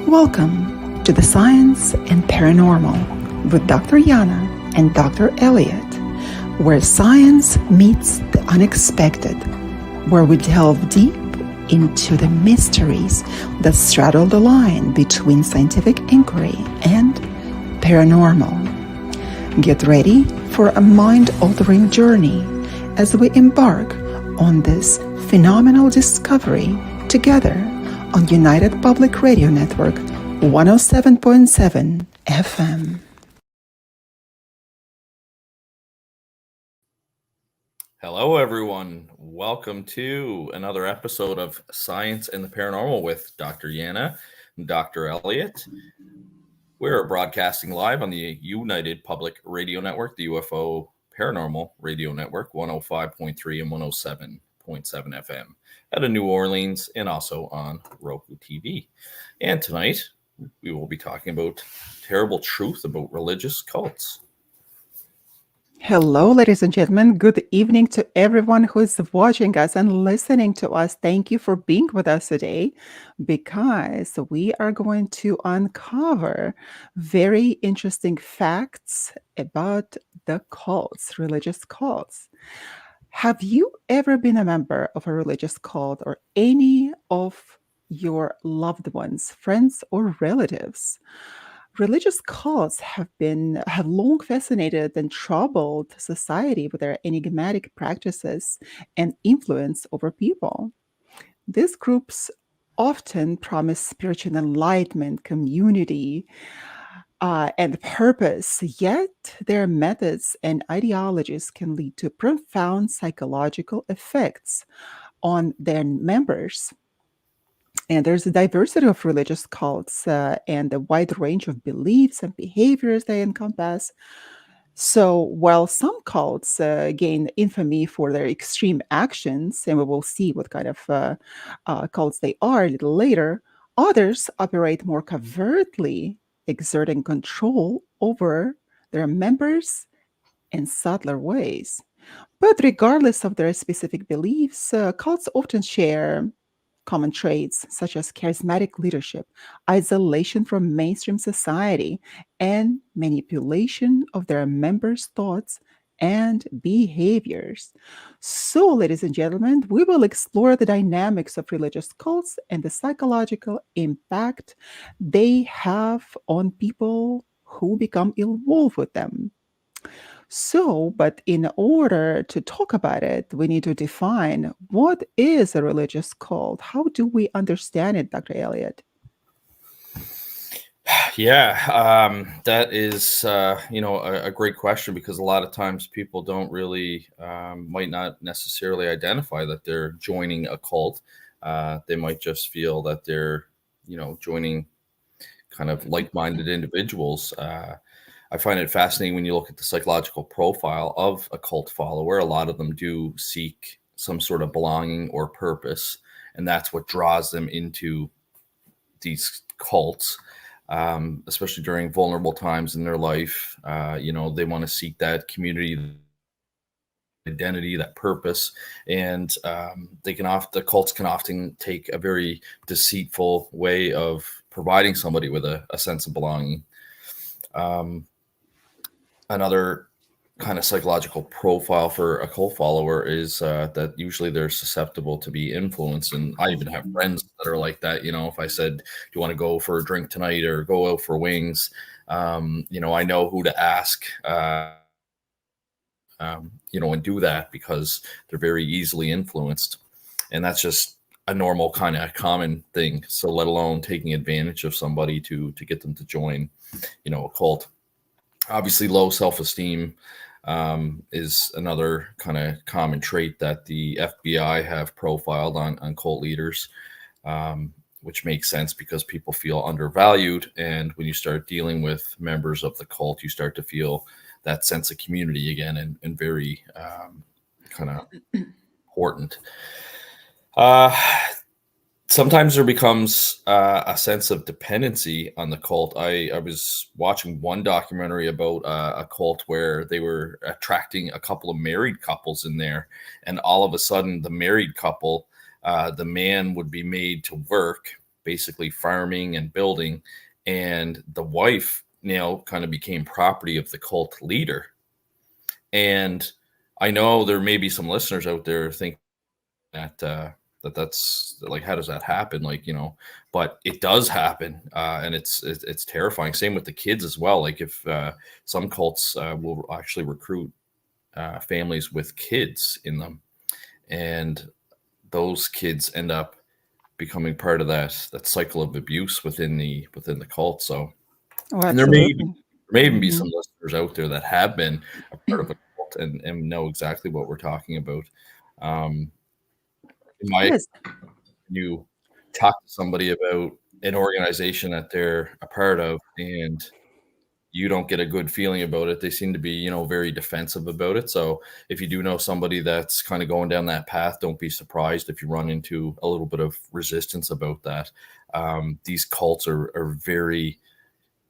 Welcome to the Science and Paranormal with Dr. Yana and Dr. Elliott, where science meets the unexpected, where we delve deep into the mysteries that straddle the line between scientific inquiry and paranormal. Get ready for a mind-altering journey as we embark on this phenomenal discovery together on United Public Radio Network 107.7 FM. Hello, everyone. Welcome to another episode of Science and the Paranormal with Dr. Yana and Dr. Elliott. We're broadcasting live on the United Public Radio Network, the UFO Paranormal Radio Network, 105.3 and 107.7 FM out of New Orleans and also on Roku TV. And tonight, we will be talking about terrible truth about religious cults. Hello, ladies and gentlemen. Good evening to everyone who is watching us and listening to us. Thank you for being with us today because we are going to uncover very interesting facts about the cults, religious cults. Have you ever been a member of a religious cult or any of your loved ones, friends, or relatives? Religious cults have long fascinated and troubled society with their enigmatic practices and influence over people. These groups often promise spiritual enlightenment, community, and purpose, yet their methods and ideologies can lead to profound psychological effects on their members. And there's a diversity of religious cults and a wide range of beliefs and behaviors they encompass. So, while some cults gain infamy for their extreme actions, and we will see what kind of cults they are a little later, others operate more covertly, exerting control over their members in subtler ways. But regardless of their specific beliefs, cults often share common traits such as charismatic leadership, isolation from mainstream society, and manipulation of their members' thoughts and behaviors. So, ladies and gentlemen, we will explore the dynamics of religious cults and the psychological impact they have on people who become involved with them. So, but in order to talk about it, we need to define what is a religious cult. How do we understand it, Dr. Elliott? Yeah, that is, a great question because a lot of times people don't really, might not necessarily identify that they're joining a cult. They might just feel that they're, joining kind of like-minded individuals. I find it fascinating when you look at the psychological profile of a cult follower. A lot of them do seek some sort of belonging or purpose, and that's what draws them into these cults, especially during vulnerable times in their life. They want to seek that community identity, that purpose, and the cults can often take a very deceitful way of providing somebody with a sense of belonging. Another kind of psychological profile for a cult follower is that usually they're susceptible to be influenced. And I even have friends that are like that. If I said, do you want to go for a drink tonight or go out for wings? I know who to ask, and do that because they're very easily influenced. And that's just a normal kind of common thing. So let alone taking advantage of somebody to get them to join, a cult. Obviously, low self-esteem is another kind of common trait that the FBI have profiled on cult leaders, which makes sense because people feel undervalued. And when you start dealing with members of the cult, you start to feel that sense of community again and very kind of important. Sometimes there becomes a sense of dependency on the cult. I was watching one documentary about a cult where they were attracting a couple of married couples in there. And all of a sudden, the married couple, the man would be made to work basically farming and building, and the wife, kind of became property of the cult leader. And I know there may be some listeners out there thinking that's like, how does that happen, like, but it does happen, and it's terrifying. Same with the kids as well. Like, if some cults will actually recruit families with kids in them, and those kids end up becoming part of that cycle of abuse within the cult. So, Oh, and there absolutely. may even be Hmm. some listeners out there that have been a part of a cult and know exactly what we're talking about. um in my Yes. You talk to somebody about an organization that they're a part of, and you don't get a good feeling about it. They seem to be, very defensive about it. So if you do know somebody that's kind of going down that path, don't be surprised if you run into a little bit of resistance about that. These cults are very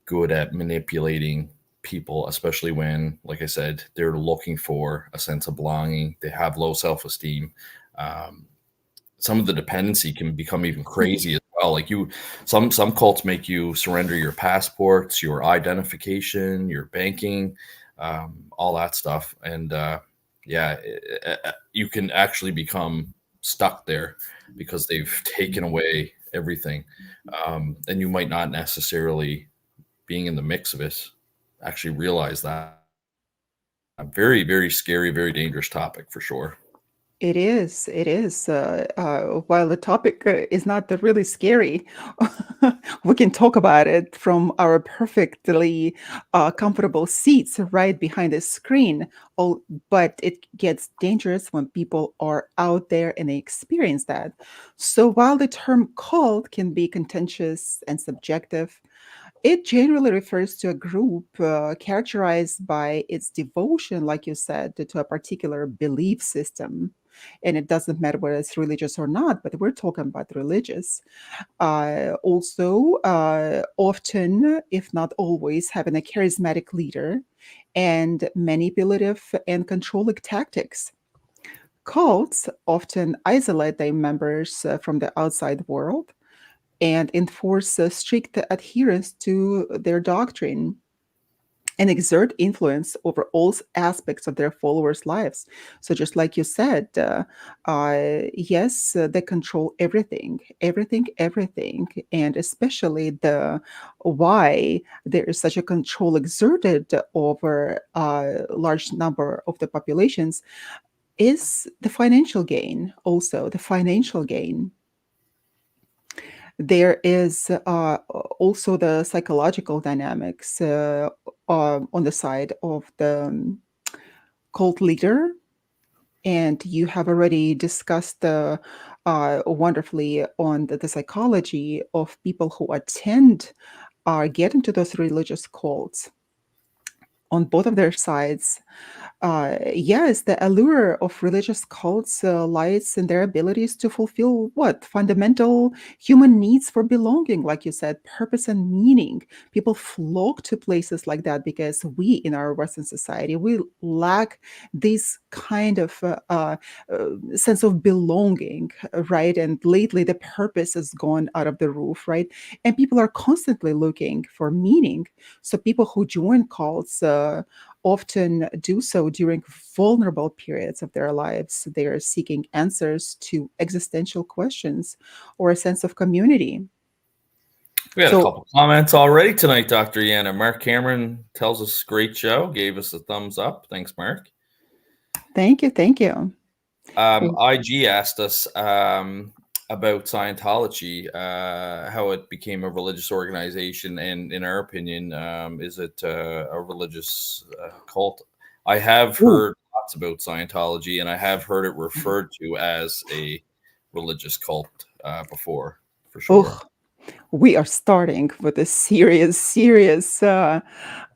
good at manipulating people, especially when, like I said, they're looking for a sense of belonging. They have low self-esteem. Um, some of the dependency can become even crazy as well. Like, some cults make you surrender your passports, your identification, your banking, all that stuff. And yeah, you can actually become stuck there because they've taken away everything. And you might not necessarily, being in the mix of it, actually realize that. A very, very scary, very dangerous topic for sure. It is. It is. While the topic is not really scary, we can talk about it from our perfectly comfortable seats right behind the screen. Oh, but it gets dangerous when people are out there and they experience that. So while the term cult can be contentious and subjective, it generally refers to a group characterized by its devotion, like you said, to a particular belief system. And it doesn't matter whether it's religious or not, but we're talking about religious. Also, often, if not always, having a charismatic leader and manipulative and controlling tactics. Cults often isolate their members from the outside world and enforce strict adherence to their doctrine and exert influence over all aspects of their followers' lives. So, just like you said, yes, they control everything, everything, everything, and especially the why there is such a control exerted over a large number of the populations is the financial gain. Also, the financial gain. There is also the psychological dynamics on the side of the cult leader. And you have already discussed wonderfully on the psychology of people who attend or get into those religious cults on both of their sides. Yes, the allure of religious cults lies in their abilities to fulfill what? Fundamental human needs for belonging, like you said, purpose and meaning. People flock to places like that because we in our Western society, we lack this kind of sense of belonging, right? And lately the purpose has gone out of the roof, right? And people are constantly looking for meaning. So people who join cults, often do so during vulnerable periods of their lives. They are seeking answers to existential questions or a sense of community. We had a So, couple comments already tonight, Dr. Yana. Mark Cameron tells us great show, gave us a thumbs up. Thanks, Mark. thank you, thank you. IG asked us about Scientology, how it became a religious organization, and in our opinion, is it a religious cult? I have Ooh, heard lots about Scientology, and I have heard it referred to as a religious cult before, for sure. oh, we are starting with a serious, serious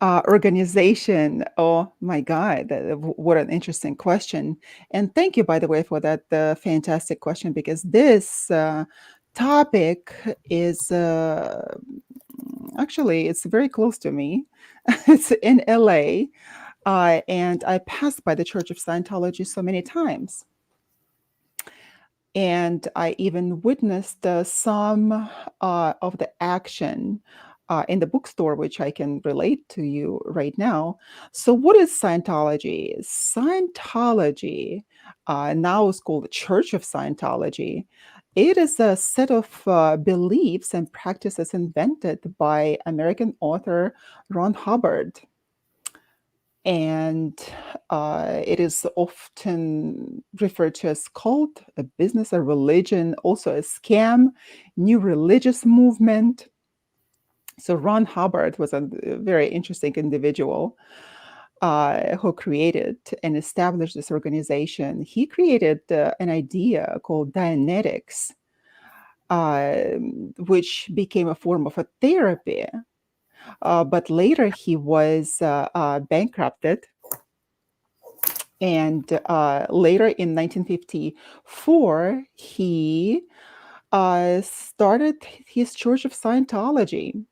organization. Oh my God, what an interesting question. And thank you, by the way, for that fantastic question, because this topic is actually it's very close to me. It's in LA, and I passed by the Church of Scientology so many times. And I even witnessed some of the action in the bookstore, which I can relate to you right now. So, what is Scientology? Scientology, now is called the Church of Scientology. It is a set of beliefs and practices invented by American author Ron Hubbard, and it is often referred to as cult, a business, a religion, also a scam, new religious movement. So Ron Hubbard was a very interesting individual who created and established this organization. He created an idea called Dianetics, which became a form of a therapy. But later he was bankrupted. And later in 1954, he started his Church of Scientology.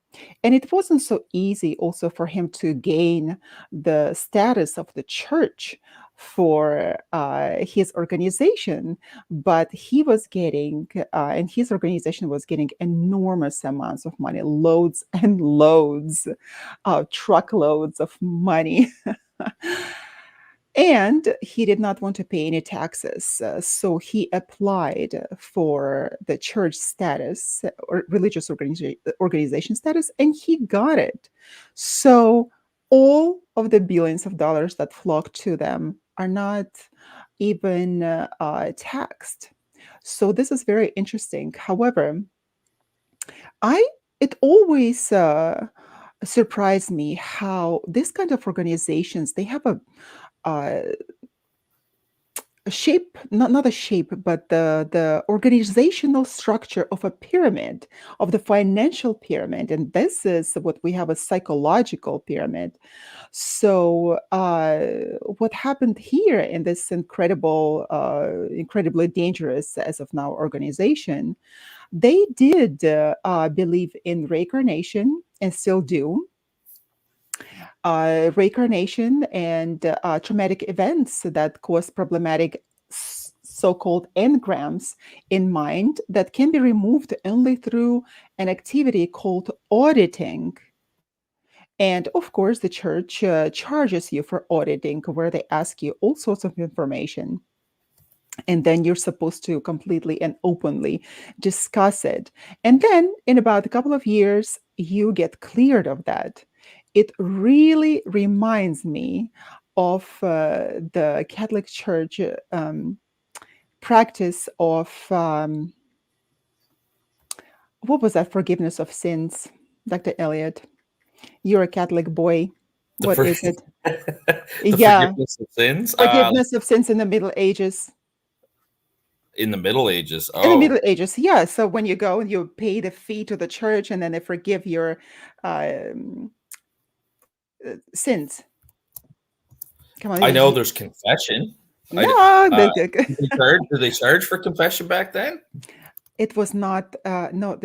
And it wasn't so easy also for him to gain the status of the church for his organization, but he was getting, and his organization was getting enormous amounts of money, loads and loads, truckloads of money. And he did not want to pay any taxes. So he applied for the church status or religious organization status, and he got it. So all of the billions of dollars that flock to them are not even taxed. So this is very interesting. However, I it always surprised me how this kind of organizations, they have uh, a shape, not a shape, but the organizational structure of a pyramid, of the financial pyramid. And this is what we have, a psychological pyramid. So what happened here in this incredibly dangerous as of now organization, they did believe in reincarnation and still do. Reincarnation and traumatic events that cause problematic so-called engrams in mind that can be removed only through an activity called auditing. And of course, the church charges you for auditing, where they ask you all sorts of information. And then you're supposed to completely and openly discuss it. And then in about a couple of years, you get cleared of that. It really reminds me of the Catholic Church practice of what was that, forgiveness of sins, Dr. Elliott? You're a Catholic boy. The What is it? the Yeah, forgiveness of sins forgiveness of sins in the Middle Ages. in the Middle Ages. In the Oh, Middle Ages, yeah. So when you go and you pay the fee to the church, and then they forgive your um, sins. Come on, I know there's confession. no, Did they charge? Did they charge for confession back then? it was not. No,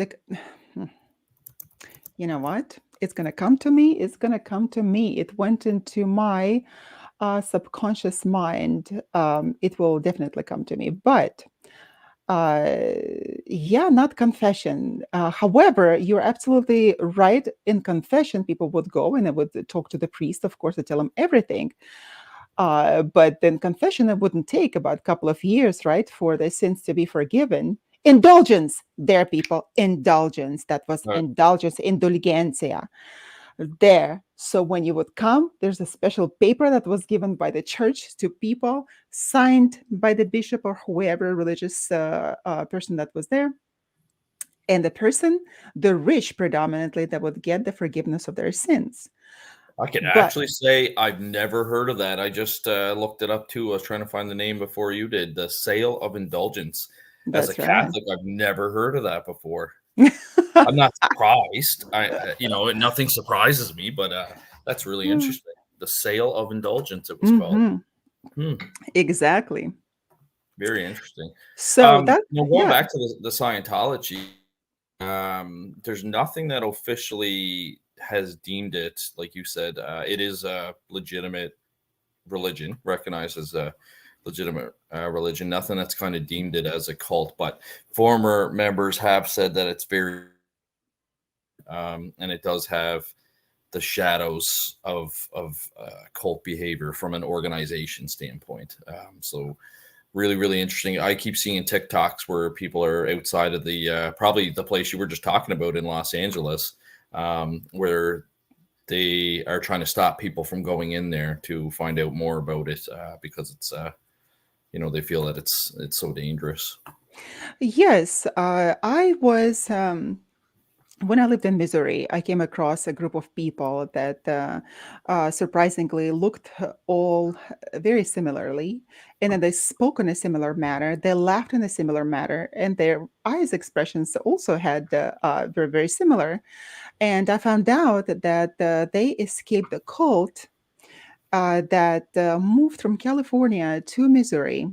you know what? It's gonna come to me. It's gonna come to me. It went into my subconscious mind. It will definitely come to me, but uh yeah, not confession. However, you're absolutely right. In confession, people would go and they would talk to the priest, of course, to tell him everything. But then confession, it wouldn't take about a couple of years, right, for the sins to be forgiven. Indulgence, there, people, indulgence. That was Uh, indulgence, indulgencia, there. So when you would come, there's a special paper that was given by the church to people, signed by the bishop or whoever religious person that was there. And the person, the rich predominantly, that would get the forgiveness of their sins. I can But actually say I've never heard of that. I just looked it up too. I was trying to find the name before you did. The sale of indulgence. As a that's right. Catholic, I've never heard of that before. I'm not surprised. Nothing surprises me, but that's really interesting. The sale of indulgence, it was called. Hmm. Hmm, Exactly. very interesting. So that, Going yeah, back to the Scientology, there's nothing that officially has deemed it, like you said, it is a legitimate religion recognized as a legitimate religion. Nothing that's kind of deemed it as a cult, but former members have said that it's very, and it does have the shadows of cult behavior from an organization standpoint. So really, really interesting. I keep seeing TikToks where people are outside of the probably the place you were just talking about in Los Angeles, where they are trying to stop people from going in there to find out more about it because it's they feel that it's so dangerous. Yes, I was. When I lived in Missouri, I came across a group of people that surprisingly looked all very similarly, and then they spoke in a similar manner. They laughed in a similar manner, and their eyes expressions also had very, very similar. And I found out that they escaped the cult that moved from California to Missouri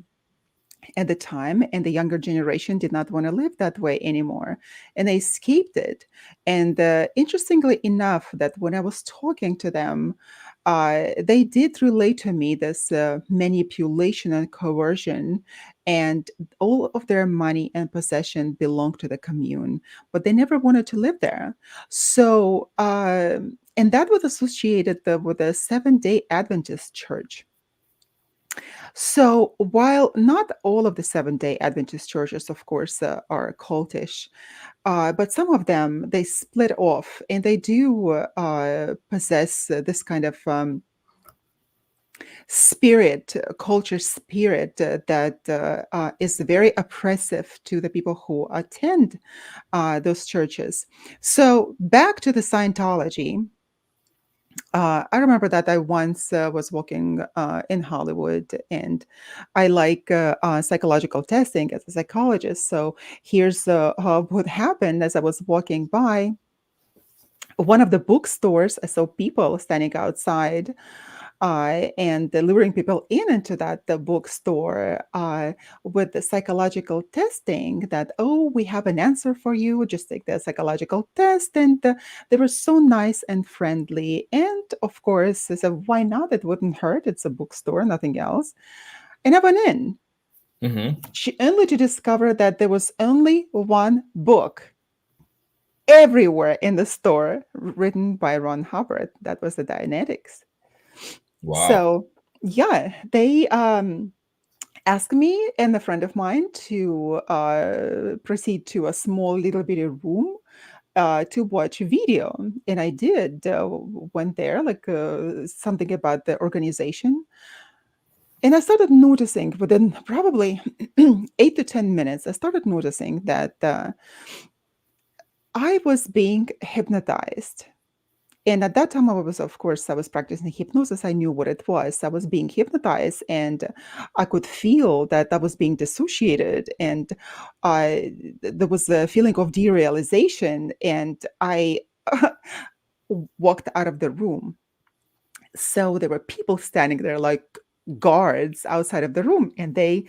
at the time, and the younger generation did not want to live that way anymore, and they escaped it. And interestingly enough, that when I was talking to them, they did relate to me this manipulation and coercion, and all of their money and possession belonged to the commune, but they never wanted to live there. So and that was associated with the Seventh-day Adventist church. So, while not all of the Seventh-day Adventist churches, of course, are cultish, but some of them they split off, and they do possess this kind of spirit, culture spirit that is very oppressive to the people who attend those churches. So, back to the Scientology. I remember that I once was walking in Hollywood, and I like psychological testing as a psychologist. So here's what happened as I was walking by one of the bookstores. I saw people standing outside and luring people in into that the bookstore with the psychological testing that, oh, we have an answer for you, just take the psychological test. And they were so nice and friendly, and of course I said, why not, it wouldn't hurt, it's a bookstore, nothing else. And I went in, Hmm. only to discover that there was only one book everywhere in the store written by Ron Hubbard. That was the Dianetics. Wow. So yeah, they asked me and a friend of mine to proceed to a small little bitty room to watch video, and I did. Went there, like something about the organization, and I started noticing within probably 8 to 10 minutes. I started noticing that I was being hypnotized. And at that time, I was, of course, I was practicing hypnosis. I knew what it was. I was being hypnotized, and I could feel that I was being dissociated, and there was a feeling of derealization, and I walked out of the room. So there were people standing there like guards outside of the room, and they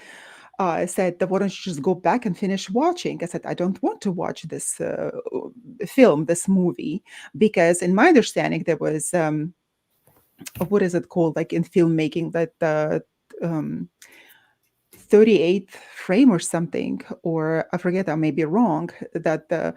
said, "Why don't you just go back and finish watching?" I said, "I don't want to watch this film, this movie, because in my understanding, there was what is it called, like in filmmaking, that the um, 38th frame or something, or I forget, I may be wrong, that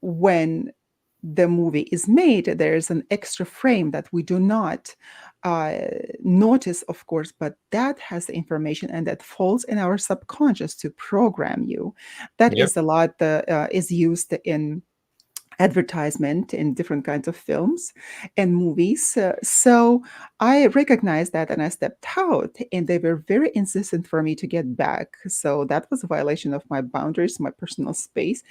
when the movie is made, there's an extra frame that we do not uh, notice, of course, but that has the information and that falls in our subconscious to program you. That Yep. is a lot is used in advertisement in different kinds of films and movies. So I recognized that, and I stepped out, and they were very insistent for me to get back. So that was a violation of my boundaries, my personal space.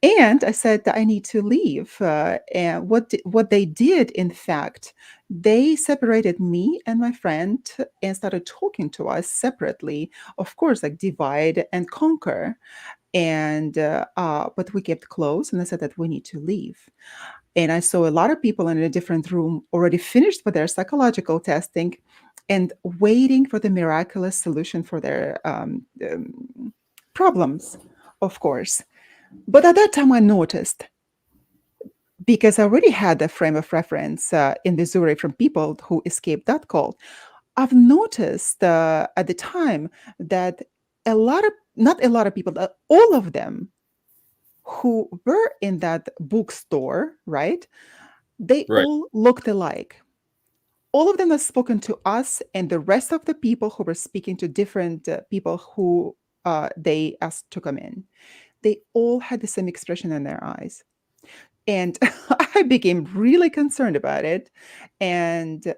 And I said that I need to leave. And what they did, in fact, they separated me and my friend and started talking to us separately. Of course, like divide and conquer. And but we kept close, and I said that we need to leave. And I saw a lot of people in a different room already finished with their psychological testing and waiting for the miraculous solution for their problems, of course. But at that time, I noticed, because I already had a frame of reference in Missouri from people who escaped that cult. I've noticed at the time that not a lot of people, all of them who were in that bookstore, right? They Right. all looked alike. All of them have spoken to us, and the rest of the people who were speaking to different people who they asked to come in, they all had the same expression in their eyes. And I became really concerned about it. And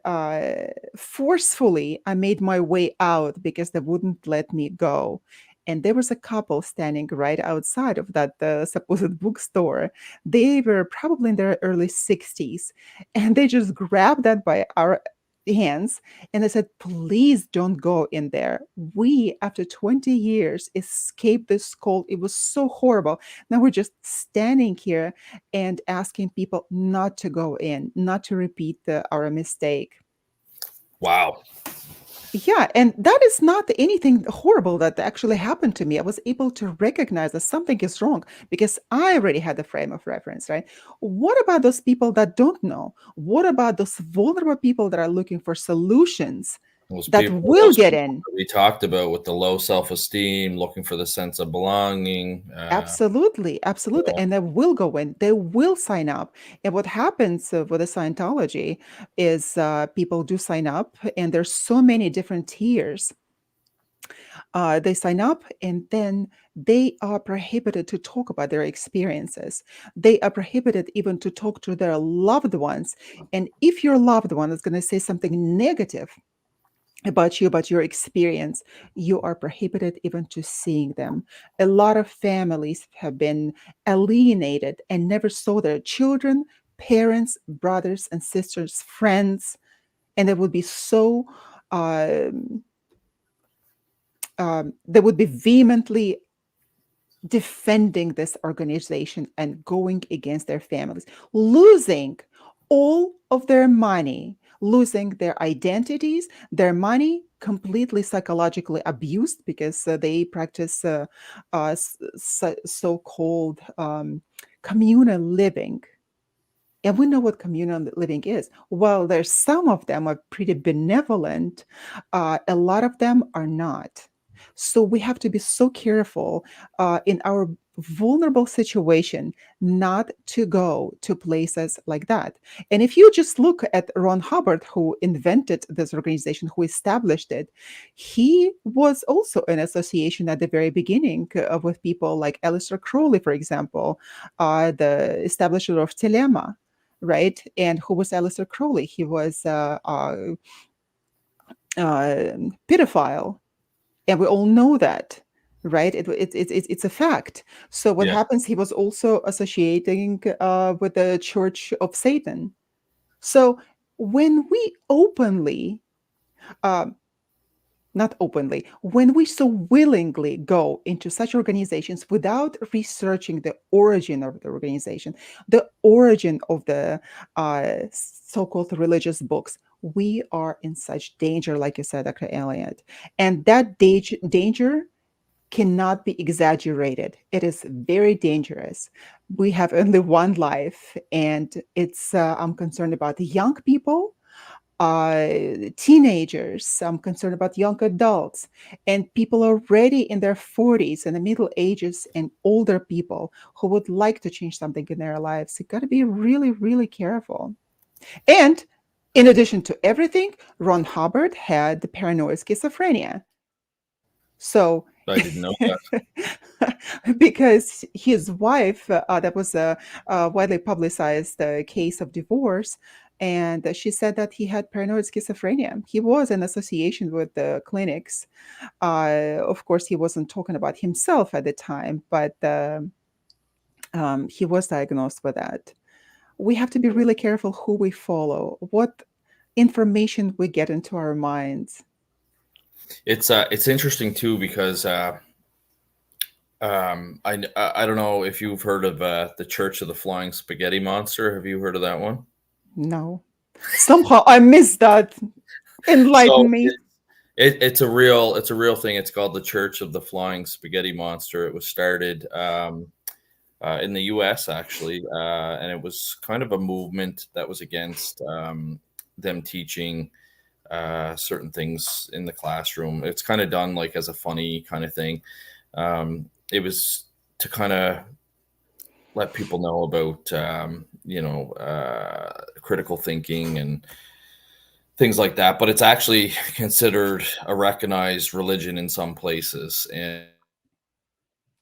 forcefully, I made my way out because they wouldn't let me go. And there was a couple standing right outside of that supposed bookstore. They were probably in their early 60s. And they just grabbed that by our hands and they said, please don't go in there. We, after 20 years, escaped this cult. It was so horrible. Now we're just standing here and asking people not to go in, not to repeat our mistake. Wow. Yeah, and that is not anything horrible that actually happened to me. I was able to recognize that something is wrong because I already had the frame of reference, right? What about those people that don't know? What about those vulnerable people that are looking for solutions that will Those get people in? that we talked about with the low self-esteem, looking for the sense of belonging. Absolutely, absolutely. Yeah. And they will go in, they will sign up. And what happens with the Scientology is people do sign up, and there's so many different tiers. They sign up, and then they are prohibited to talk about their experiences. They are prohibited even to talk to their loved ones. And if your loved one is going to say something negative about you, about your experience, you are prohibited even to seeing them. A lot of families have been alienated and never saw their children, parents, brothers and sisters, friends, and they would be so um, they would be vehemently defending this organization and going against their families, losing all of their money, losing their identities, their money completely psychologically abused because they practice so-called communal living. And we know what communal living is. Well, there's some of them are pretty benevolent. A lot of them are not. So we have to be so careful in our vulnerable situation not to go to places like that. And if you just look at Ron Hubbard, who invented this organization, who established it, he was also in association at the very beginning with people like Aleister Crowley, for example, the establisher of Telema, right? And who was Aleister Crowley? He was pedophile, and we all know that, right? It's a fact. So what Yeah. happens? He was also associating with the Church of Satan. So when we openly um, not openly, when we so willingly go into such organizations without researching the origin of the organization, the origin of the so called religious books, we are in such danger, like you said, Dr. Elliott. And that danger cannot be exaggerated. It is very dangerous. We have only one life, and I'm concerned about the young people, teenagers. I'm concerned about young adults and people already in their 40s and the middle ages and older people who would like to change something in their lives. You got to be really, really careful. And in addition to everything, Ron Hubbard had the paranoid schizophrenia. So, I didn't know that. because his wife, that was a widely publicized case of divorce, and she said that he had paranoid schizophrenia. He was in association with the clinics. Of course, he wasn't talking about himself at the time, but he was diagnosed with that. We have to be really careful who we follow, what information we get into our minds. It's interesting too because I don't know if you've heard of the Church of the Flying Spaghetti Monster. Have you heard of that one? No. Somehow I missed that. So Enlighten me. it's a real thing. It's called the Church of the Flying Spaghetti Monster. It was started in the U.S. actually, and it was kind of a movement that was against them teaching certain things in the classroom. It's kind of done like as a funny kind of thing. It was to kind of let people know about critical thinking and things like that. But it's actually considered a recognized religion in some places and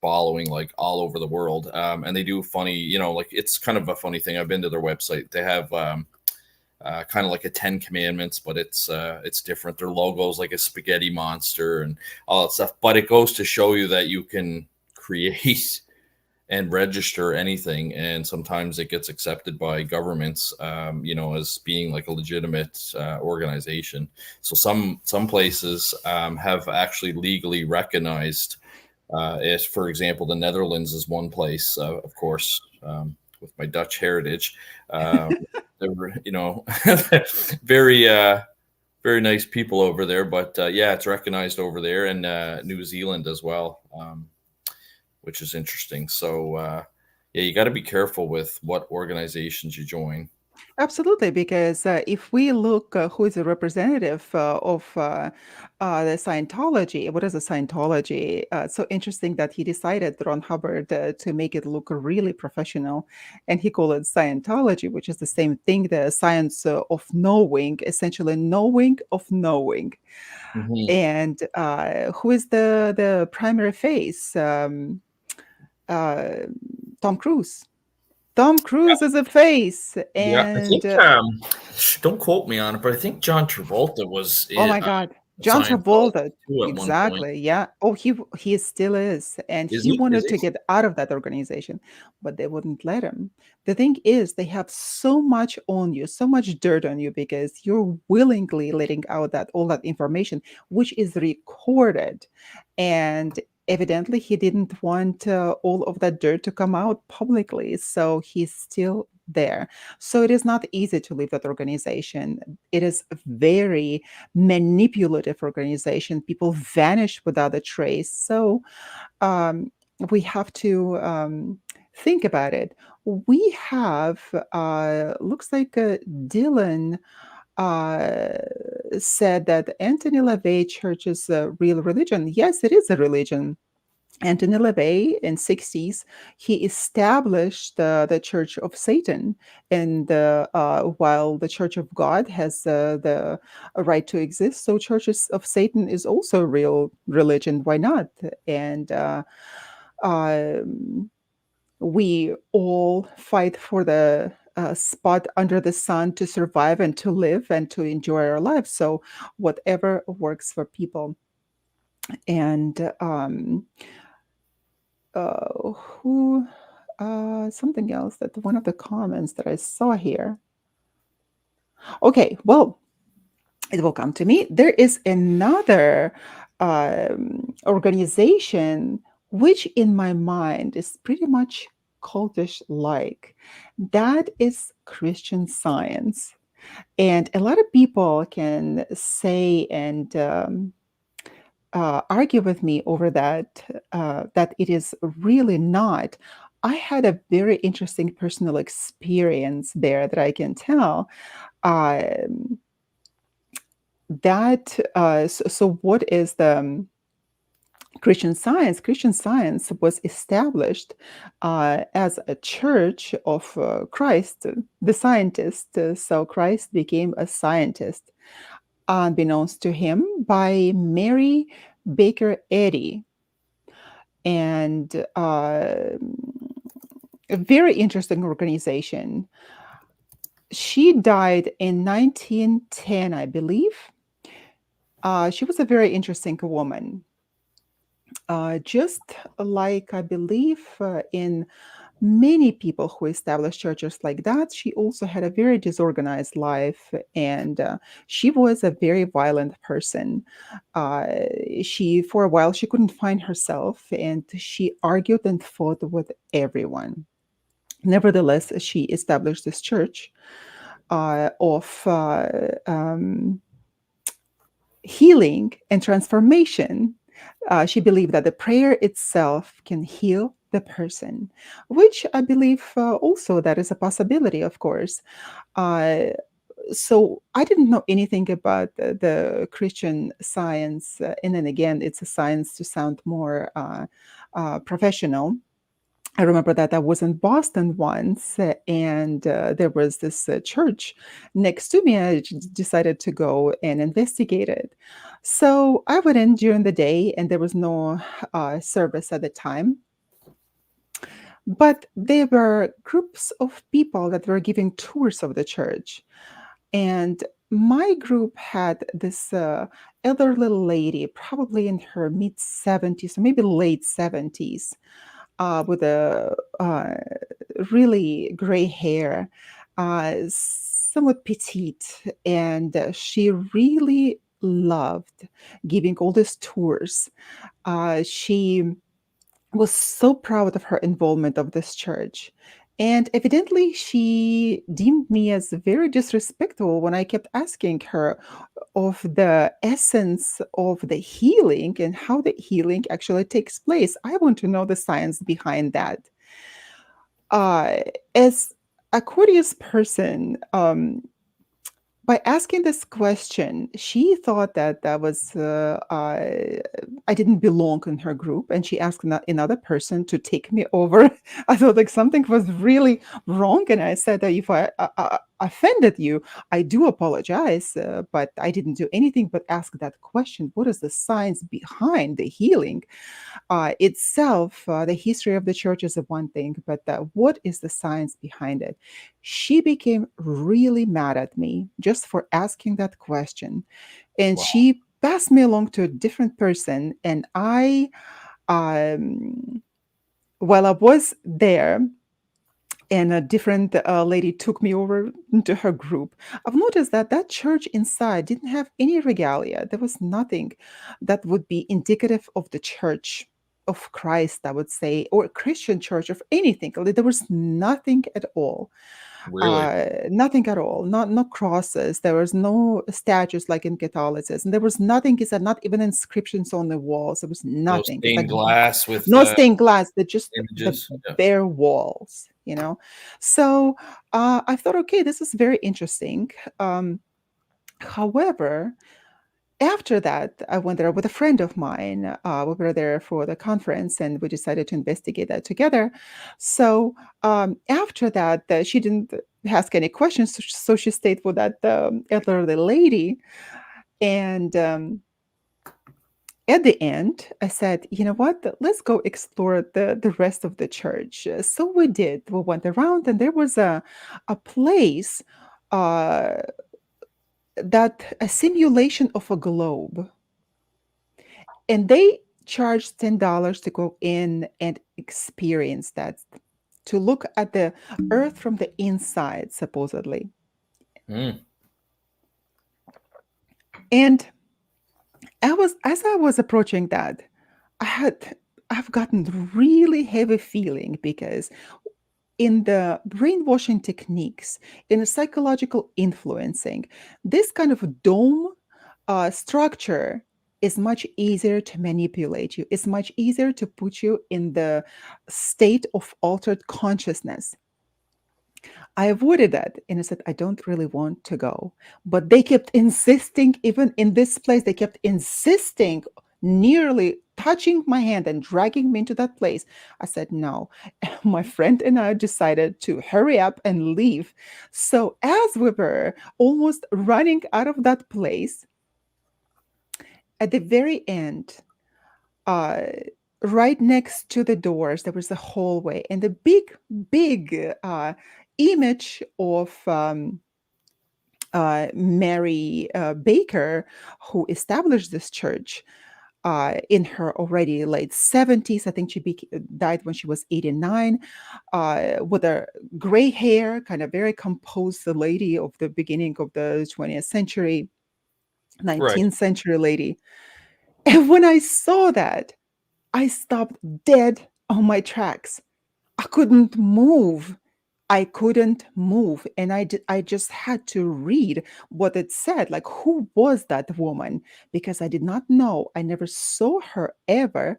following like all over the world. And they do funny, like it's kind of a funny thing. I've been to their website. They have kind of like a 10 commandments, but it's different. Their logo's like a spaghetti monster and all that stuff. But it goes to show you that you can create and register anything, and sometimes it gets accepted by governments, as being like a legitimate organization. So some places have actually legally recognized it. For example, the Netherlands is one place, of course, with my Dutch heritage. They were, very very nice people over there. But yeah, it's recognized over there, and New Zealand as well, which is interesting. So yeah, you got to be careful with what organizations you join. Absolutely, because if we look who is a representative of the Scientology, what is a Scientology? So interesting that he decided, Ron Hubbard, to make it look really professional, and he called it Scientology, which is the same thing, the science of knowing, essentially knowing of knowing. Mhm. And who is the primary face? Uh, Tom Cruise. Tom Cruise is a face, Yeah, I and think don't quote me on it, but I think John Travolta was oh my God, a John Scientologist Travolta. too at one point. Exactly. Yeah. Oh, he still is, and Is he he? Is wanted he? to get out of that organization, but they wouldn't let him. The thing is, they have so much on you, so much dirt on you, because you're willingly letting out that all that information, which is recorded, and evidently he didn't want all of that dirt to come out publicly, so he's still there. So it is not easy to leave that organization. It is very manipulative organization. People vanish without a trace. So um, we have to think about it. We have, looks like Dylan uh, said that Anthony LaVey Church is a real religion. Yes, it is a religion. Anthony LaVey in 60s, he established the Church of Satan, and while the Church of God has the right to exist, so Churches of Satan is also a real religion. Why not? And um, we all fight for the spot under the sun to survive and to live and to enjoy our lives. So whatever works for people. And who something else, that one of the comments that I saw here. Okay, well, it will come to me. There is another organization which, in my mind, is pretty much cultish like. That is Christian Science. And a lot of people can say and argue with me over that, that it is really not. I had a very interesting personal experience there that I can tell. Um, so what is the Christian Science? Christian Science was established as a church of Christ, the scientist. So Christ became a scientist, unbeknownst to him, by Mary Baker Eddy. And a very interesting organization. She died in 1910, I believe. She was a very interesting woman. Just like I believe in many people who established churches like that, she also had a very disorganized life, and she was a very violent person. Uh, for a while, she couldn't find herself, and she argued and fought with everyone. Nevertheless, she established this church of healing and transformation. She believed that the prayer itself can heal the person, which I believe also that is a possibility, of course. Uh, So I didn't know anything about the Christian Science, and then again, it's a science to sound more professional. I remember that I was in Boston once, and there was this church next to me. I decided to go and investigate it. So I went in during the day, and there was no service at the time. But there were groups of people that were giving tours of the church. And my group had this elderly lady, probably in her mid 70s or maybe late 70s, with a really gray hair, somewhat petite, and she really loved giving all these tours. She was so proud of her involvement of this church. And evidently, she deemed me as very disrespectful when I kept asking her of the essence of the healing and how the healing actually takes place. I want to know the science behind that. Uh, as a curious person, by asking this question, she thought that that was I didn't belong in her group, and she asked another person to take me over. I thought like something was really wrong, and I said that if I offended you, I do apologize, but I didn't do anything but ask that question. What is the science behind the healing? Itself, the history of the church is a one thing, but what is the science behind it? She became really mad at me just for asking that question. And Wow. she passed me along to a different person. And um, while I was there, and a different lady took me over into her group. I've noticed that that church inside didn't have any regalia. There was nothing that would be indicative of the church of Christ, I would say, or Christian church of anything. Like, there was nothing at all. Really? Nothing at all. Not no crosses. There was no statues like in Catholicism. There was nothing. Is that not even inscriptions on the walls? There was No nothing. It's like stained glass with no stained glass. They're just the images? Yeah. bare walls. So I thought, okay, this is very interesting. However, after that, I went there with a friend of mine. We were there for the conference, and we decided to investigate that together. So after that, she didn't ask any questions, so she stayed with that elderly lady. And at the end, I said, you know what? Let's go explore the rest of the church. So we did. We went around, and there was a place uh, that a simulation of a globe, and they charged $10 to go in and experience that, to look at the Earth from the inside, supposedly. Mm. And as I was approaching that, I had I've gotten really heavy feeling because in the brainwashing techniques, in the psychological influencing, this kind of dome structure is much easier to manipulate you. It's much easier to put you in the state of altered consciousness. I avoided that and I said, I don't really want to go. But they kept insisting, even in this place, they kept insisting, nearly touching my hand and dragging me into that place. I said, no. My friend and I decided to hurry up and leave. So as we were almost running out of that place, at the very end, uh, right next to the doors, there was a hallway and a big image of Mary Baker, who established this church in her already late 70s. I think she died when she was 89, with a gray hair, kind of very composed lady of the beginning of the 20th century, Right. 19th century lady. And when I saw that, I stopped dead on my tracks. I couldn't move. I couldn't move. And I just had to read what it said. Like, who was that woman? Because I did not know. I never saw her ever.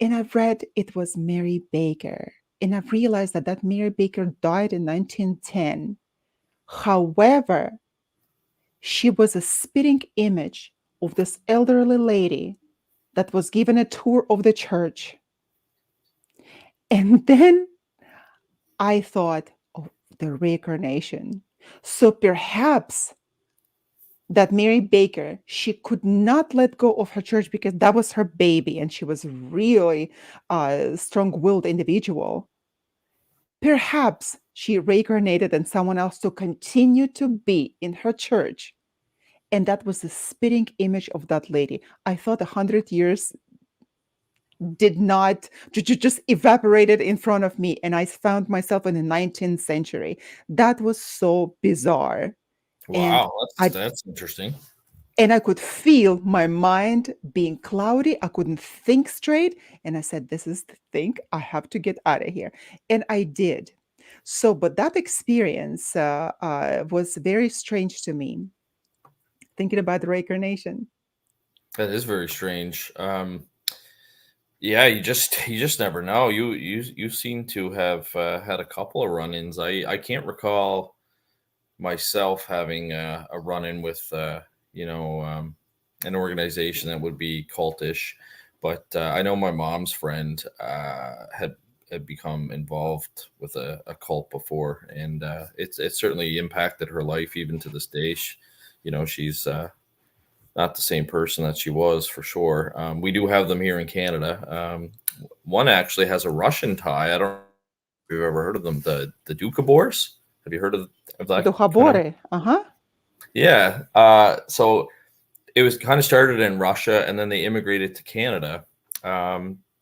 And I read it was Mary Baker. And I realized that Mary Baker died in 1910. However, she was a spitting image of this elderly lady that was given a tour of the church. And then I thought, oh, the reincarnation. So perhaps that Mary Baker, she could not let go of her church because that was her baby and she was really a strong-willed individual. Perhaps she reincarnated in someone else to continue to be in her church. And that was the spitting image of that lady. I thought 100 years did not just evaporated in front of me, and I found myself in the 19th century. That was so bizarre. And Wow, I that's interesting. and I could feel my mind being cloudy. I couldn't think straight. And I said, this is the thing. I have to get out of here. And I did. So, but that experience was very strange to me, thinking about the reincarnation. That is very strange. Yeah, you just never know. You seem to have had a couple of run-ins. I can't recall myself having a run-in with an organization that would be cultish, but I know my mom's friend had become involved with a cult before, and it certainly impacted her life even to this day. She's not the same person that she was for sure. We do have them here in Canada. One actually has a Russian tie. I don't know if you've ever heard of them. The Dukabors. Have you heard of that kind of? Duhabore. Uh-huh. Yeah. So it was kind of started in Russia, and then they immigrated to Canada.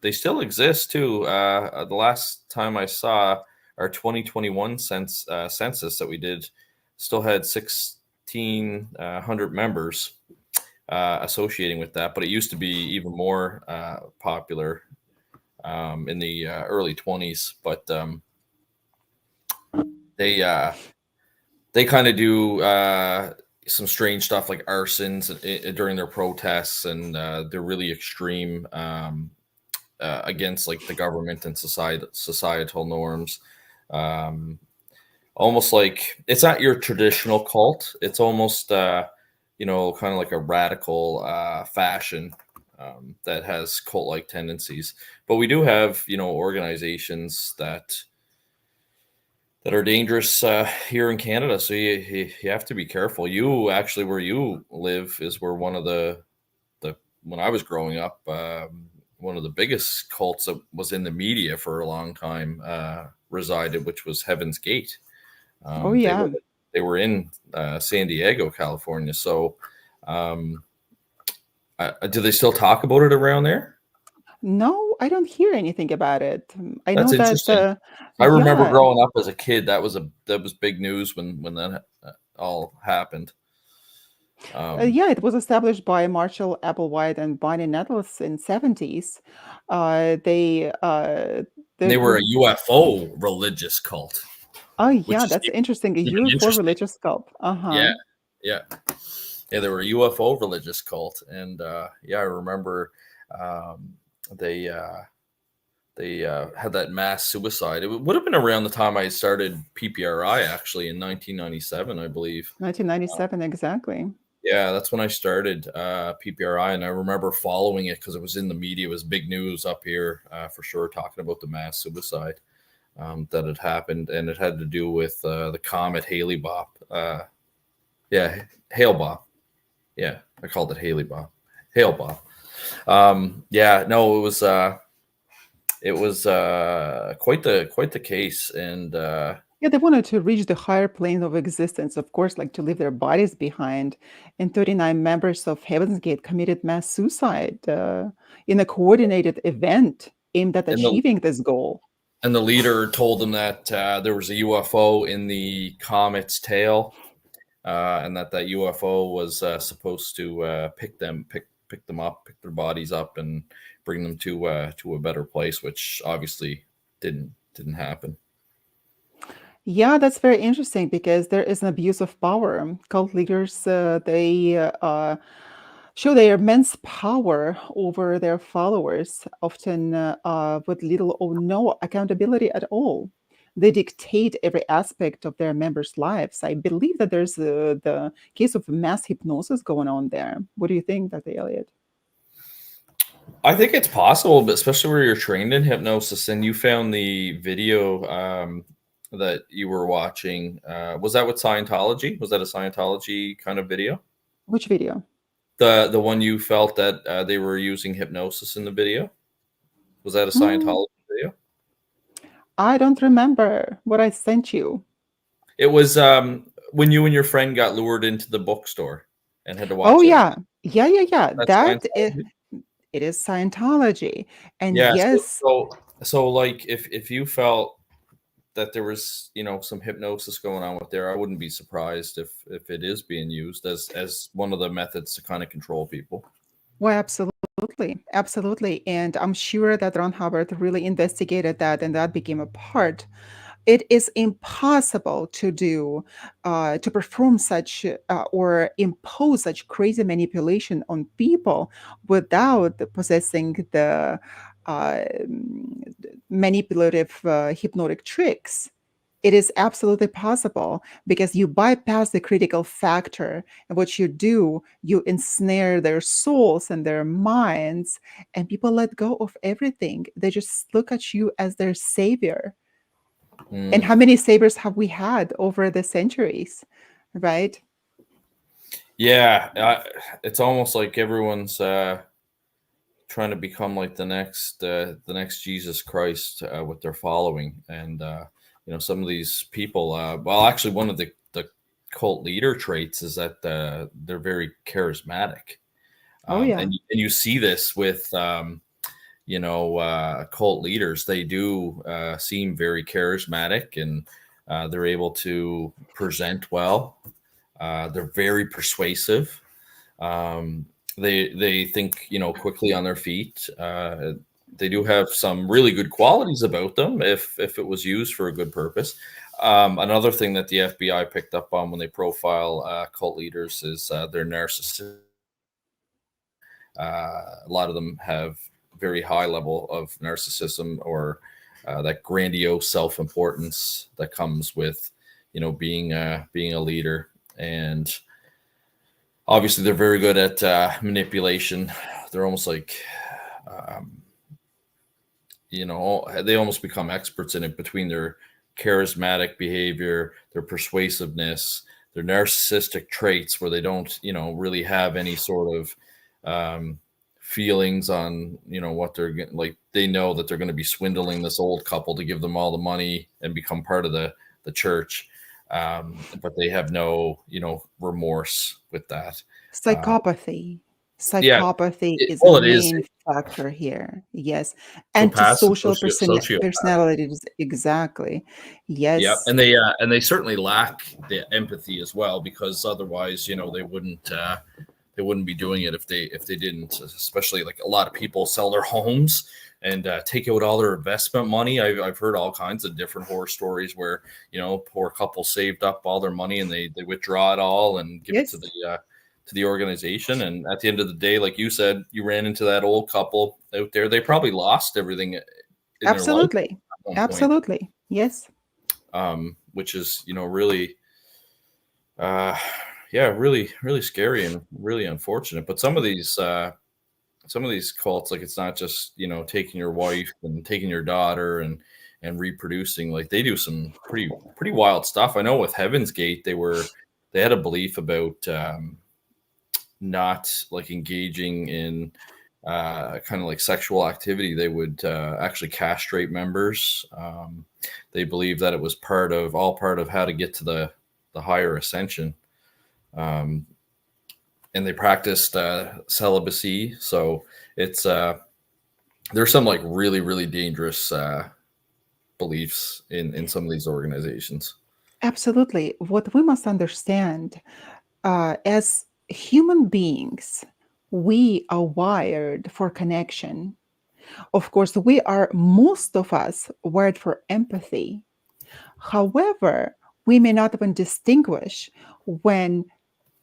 They still exist too. The last time I saw our 2021 census that we did still had 1,600 members associating with that, but it used to be even more popular in the early 20s. But they they kind of do some strange stuff like arsons during their protests, and they're really extreme against like the government and societal norms. Um, Almost like it's not your traditional cult. It's almost kind of like a radical fashion that has cult-like tendencies. But we do have organizations that are dangerous here in Canada. So you have to be careful. You actually, where you live, is where one of the when I was growing up, one of the biggest cults that was in the media for a long time resided, which was Heaven's Gate. Oh, They were yeah. in San Diego, California. So, um, do they still talk about it around there? No, I don't hear anything about it. I That's know that, interesting. I remember yeah, growing up as a kid. That was big news when that all happened. Um, yeah, it was established by Marshall Applewhite and Bonnie Nettles in 70s. They they there were was a UFO religious cult, oh which yeah, is that's interesting. A even UFO interesting. religious cult. Uh-huh. Yeah, yeah, yeah. They were a UFO religious cult, and yeah, I remember um, they had that mass suicide. It would have been around the time I started PPRI, actually, in 1997, I believe. 1997 exactly. Yeah, that's when I started PPRI, and I remember following it because it was in the media. It was big news up here for sure, talking about the mass suicide that had happened, and it had to do with the comet Haley Bopp. Yeah, Hale Bopp. Yeah, I called it Haley Bopp. Hale Bopp. Yeah, no, it was quite the case, and Yeah, they wanted to reach the higher plane of existence, of course, like to leave their bodies behind. And 39 members of Heaven's Gate committed mass suicide in a coordinated event aimed at and the achieving this goal. leader told them that there was a UFO in the comet's tail, and that UFO was supposed to pick them up, pick their bodies up, and bring them to a better place, which obviously didn't happen. Yeah, that's very interesting because there is an abuse of power. Cult leaders, they show their immense power over their followers, often with little or no accountability at all. They dictate every aspect of their members' lives. I believe that there's the case of mass hypnosis going on there. What do you think, Dr. Elliott? I think it's possible, but especially where you're trained in hypnosis and you found the video that you were watching. Was that with Scientology? Was that a Scientology kind of video? Which video? The one you felt that they were using hypnosis in the video? Was that a Hmm, Scientology video? I don't remember what I sent you. It was when you and your friend got lured into the bookstore and had to Oh watch everything. yeah, yeah, yeah, yeah. That's That is, Scientology. it is Scientology, and Yeah. So, yes, so, so like if you felt that there was some hypnosis going on with there, I wouldn't be surprised if it is being used as one of the methods to kind of control people. well, absolutely, absolutely, and I'm sure that Ron Hubbard really investigated that, and that became a part. It is impossible to do, to perform such or impose such crazy manipulation on people without possessing the uh, manipulative hypnotic tricks. It is absolutely possible because you bypass the critical factor. And what you do, you ensnare their souls and their minds, and people let go of everything. They just look at you as their savior. And Mm. how many saviors have we had over the centuries, right? Yeah, it's almost like everyone's trying to become like the next Jesus Christ with their following, and some of these people. Well, actually, one of the cult leader traits is that they're very charismatic, Oh, yeah. and you see this with cult leaders. They do seem very charismatic, and they're able to present well. They're very persuasive. Um, they think quickly on their feet. They do have some really good qualities about them if it was used for a good purpose. Another thing that the FBI picked up on when they profile cult leaders is their narcissism. A lot of them have very high level of narcissism or that grandiose self importance that comes with being a leader. And obviously they're very good at manipulation. They're almost like um, they almost become experts in it between their charismatic behavior, their persuasiveness, their narcissistic traits where they don't really have any sort of um, feelings on what like. They know that they're going to be swindling this old couple to give them all the money and become part of the church, but they have no remorse with that. uh, Psychopathy. yeah, Psychopathy is a well, it is main factor here. Yes. passive Antisocial sociopath. personalities. Exactly. Yeah, Yes. and they certainly lack the empathy as well, because otherwise, they wouldn't be doing it if they didn't. Especially like a lot of people sell their homes and take out all their investment money. I've heard all kinds of different horror stories where poor couple saved up all their money and they withdraw it all and give it Yes. to the organization. And at the end of the day, like you said, you ran into that old couple out there. They probably lost everything in their life Absolutely. at one point, Absolutely. Yes. which is really uh yeah, really really scary and really unfortunate. But some of these cults, like, it's not just taking your wife and taking your daughter and reproducing. Like, they do some pretty wild stuff. I know with Heaven's Gate, they had a belief about not like engaging in kind of like sexual activity. They would actually castrate members. They believe that it was part of how to get to the higher ascension. Um, and they practiced celibacy. So it's there's some like really really dangerous beliefs in some of these organizations. Absolutely. What we must understand, as human beings, we are wired for connection. Of course, most of us, wired for empathy. However, we may not even distinguish when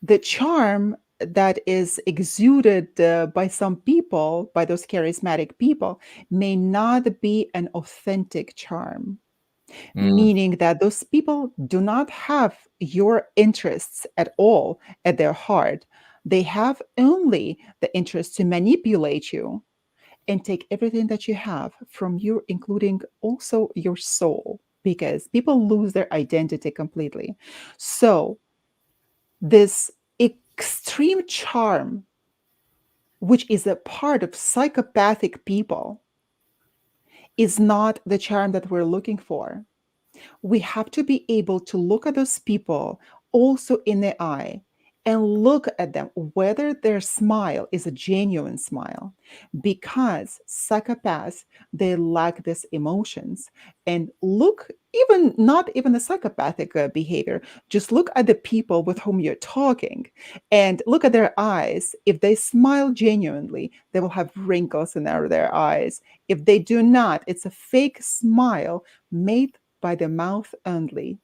the charm that is exuded by some people, by those charismatic people, may not be an authentic charm. Mm, meaning that those people do not have your interests at all at their heart. They have only the interest to manipulate you and take everything that you have from you, including also your soul, because people lose their identity completely. So, this extreme charm, which is a part of psychopathic people, is not the charm that we're looking for. We have to be able to look at those people also in the eye and look at them whether their smile is a genuine smile, because psychopaths, they lack these emotions. And look, even not even the psychopathic behavior, just look at the people with whom you're talking and look at their eyes. If they smile genuinely, they will have wrinkles in their eyes. If they do not, it's a fake smile made by the mouth only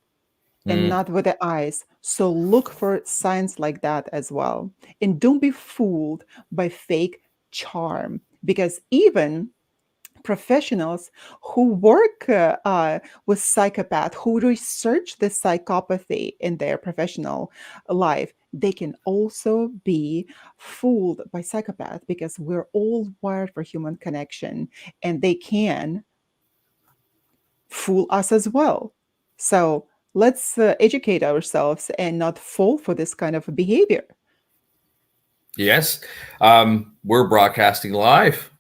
and mm. not with the eyes. So look for signs like that as well. And don't be fooled by fake charm, because even professionals who work with psychopath, who research the psychopathy in their professional life, they can also be fooled by psychopath, because we're all wired for human connection, and they can fool us as well. So let's educate ourselves and not fall for this kind of behavior. Yes. We're broadcasting live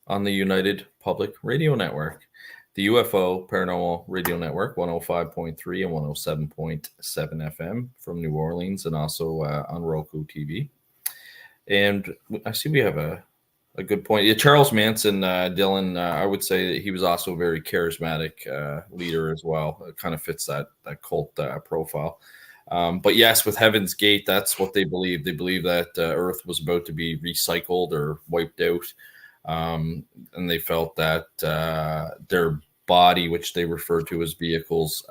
on the United Public Radio Network, the UFO Paranormal Radio Network, 105.3 and 107.7 FM from New Orleans, and also on Roku TV. And I see we have a good point. Yeah, Charles Manson, Dylan, I would say that he was also a very charismatic leader as well. It kind of fits that cult profile. But yes, with Heaven's Gate, that's what they believe. They believe that Earth was about to be recycled or wiped out, and they felt that their body, which they referred to as vehicles,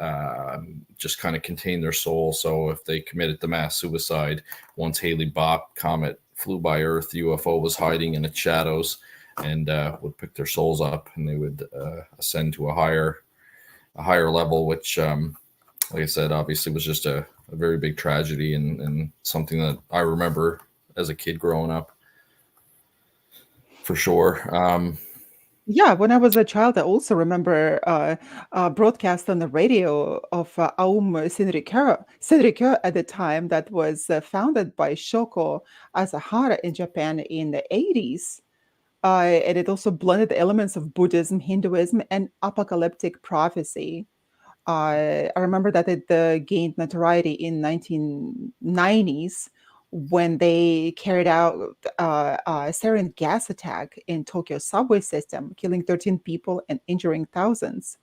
just kind of contained their soul. So if they committed the mass suicide, once Haley Bopp comet flew by Earth, the UFO was hiding in its shadows and would pick their souls up, and they would ascend to a higher level, which, like I said, obviously was just a very big tragedy and something that I remember as a kid growing up for sure. Yeah, when I was a child, I also remember broadcast on the radio of Aum Senrikyo at the time, that was founded by Shoko Asahara in Japan in the 80s. And it also blended the elements of Buddhism, Hinduism, and apocalyptic prophecy. I remember that it gained notoriety in 1990s when they carried out a sarin gas attack in Tokyo subway system, killing 13 people and injuring thousands.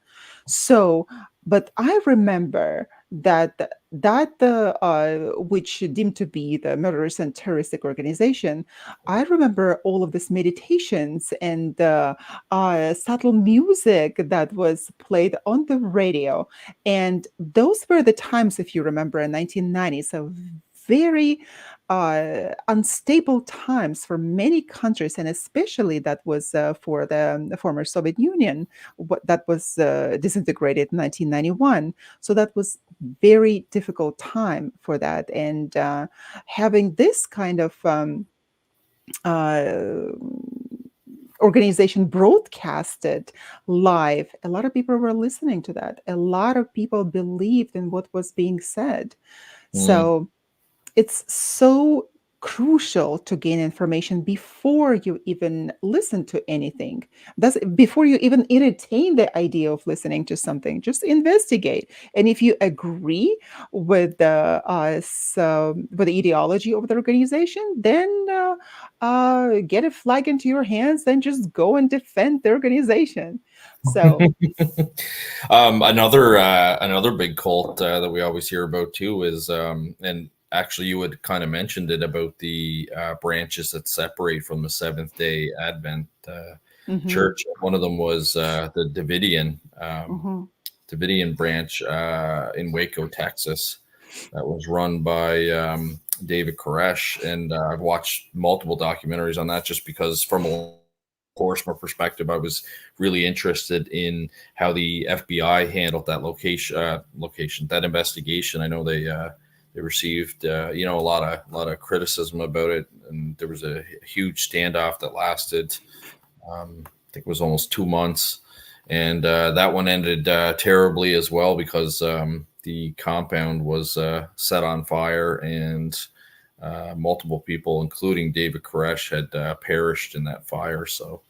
So, but I remember that the which deemed to be the murderous and terroristic organization. I remember all of these meditations and subtle music that was played on the radio, and those were the times, if you remember, in 1990s, so very unstable times for many countries, and especially that was for the former Soviet Union, that was disintegrated in 1991. So that was very difficult time for that, and having this kind of uh, organization broadcasted live, a lot of people were listening to that. A lot of people believed in what was being said. Mm. So it's so crucial to gain information before you even listen to anything. That's before you even entertain the idea of listening to something. Just investigate, and if you agree with with the ideology of the organization, then get a flag into your hands and just go and defend the organization. So Another big cult that we always hear about too is and actually you had kind of mentioned it about the branches that separate from the Seventh Day Advent mhm, Church. One of them was the mhm. Davidian branch in Waco, Texas, that was run by David Koresh, and I've watched multiple documentaries on that just because from a long horseman perspective, I was really interested in how the FBI handled that that investigation. I know they received a lot of criticism about it, and there was a huge standoff that lasted, I think it was almost 2 months, and that one ended terribly as well because the compound was set on fire, and multiple people, including David Koresh, had perished in that fire. So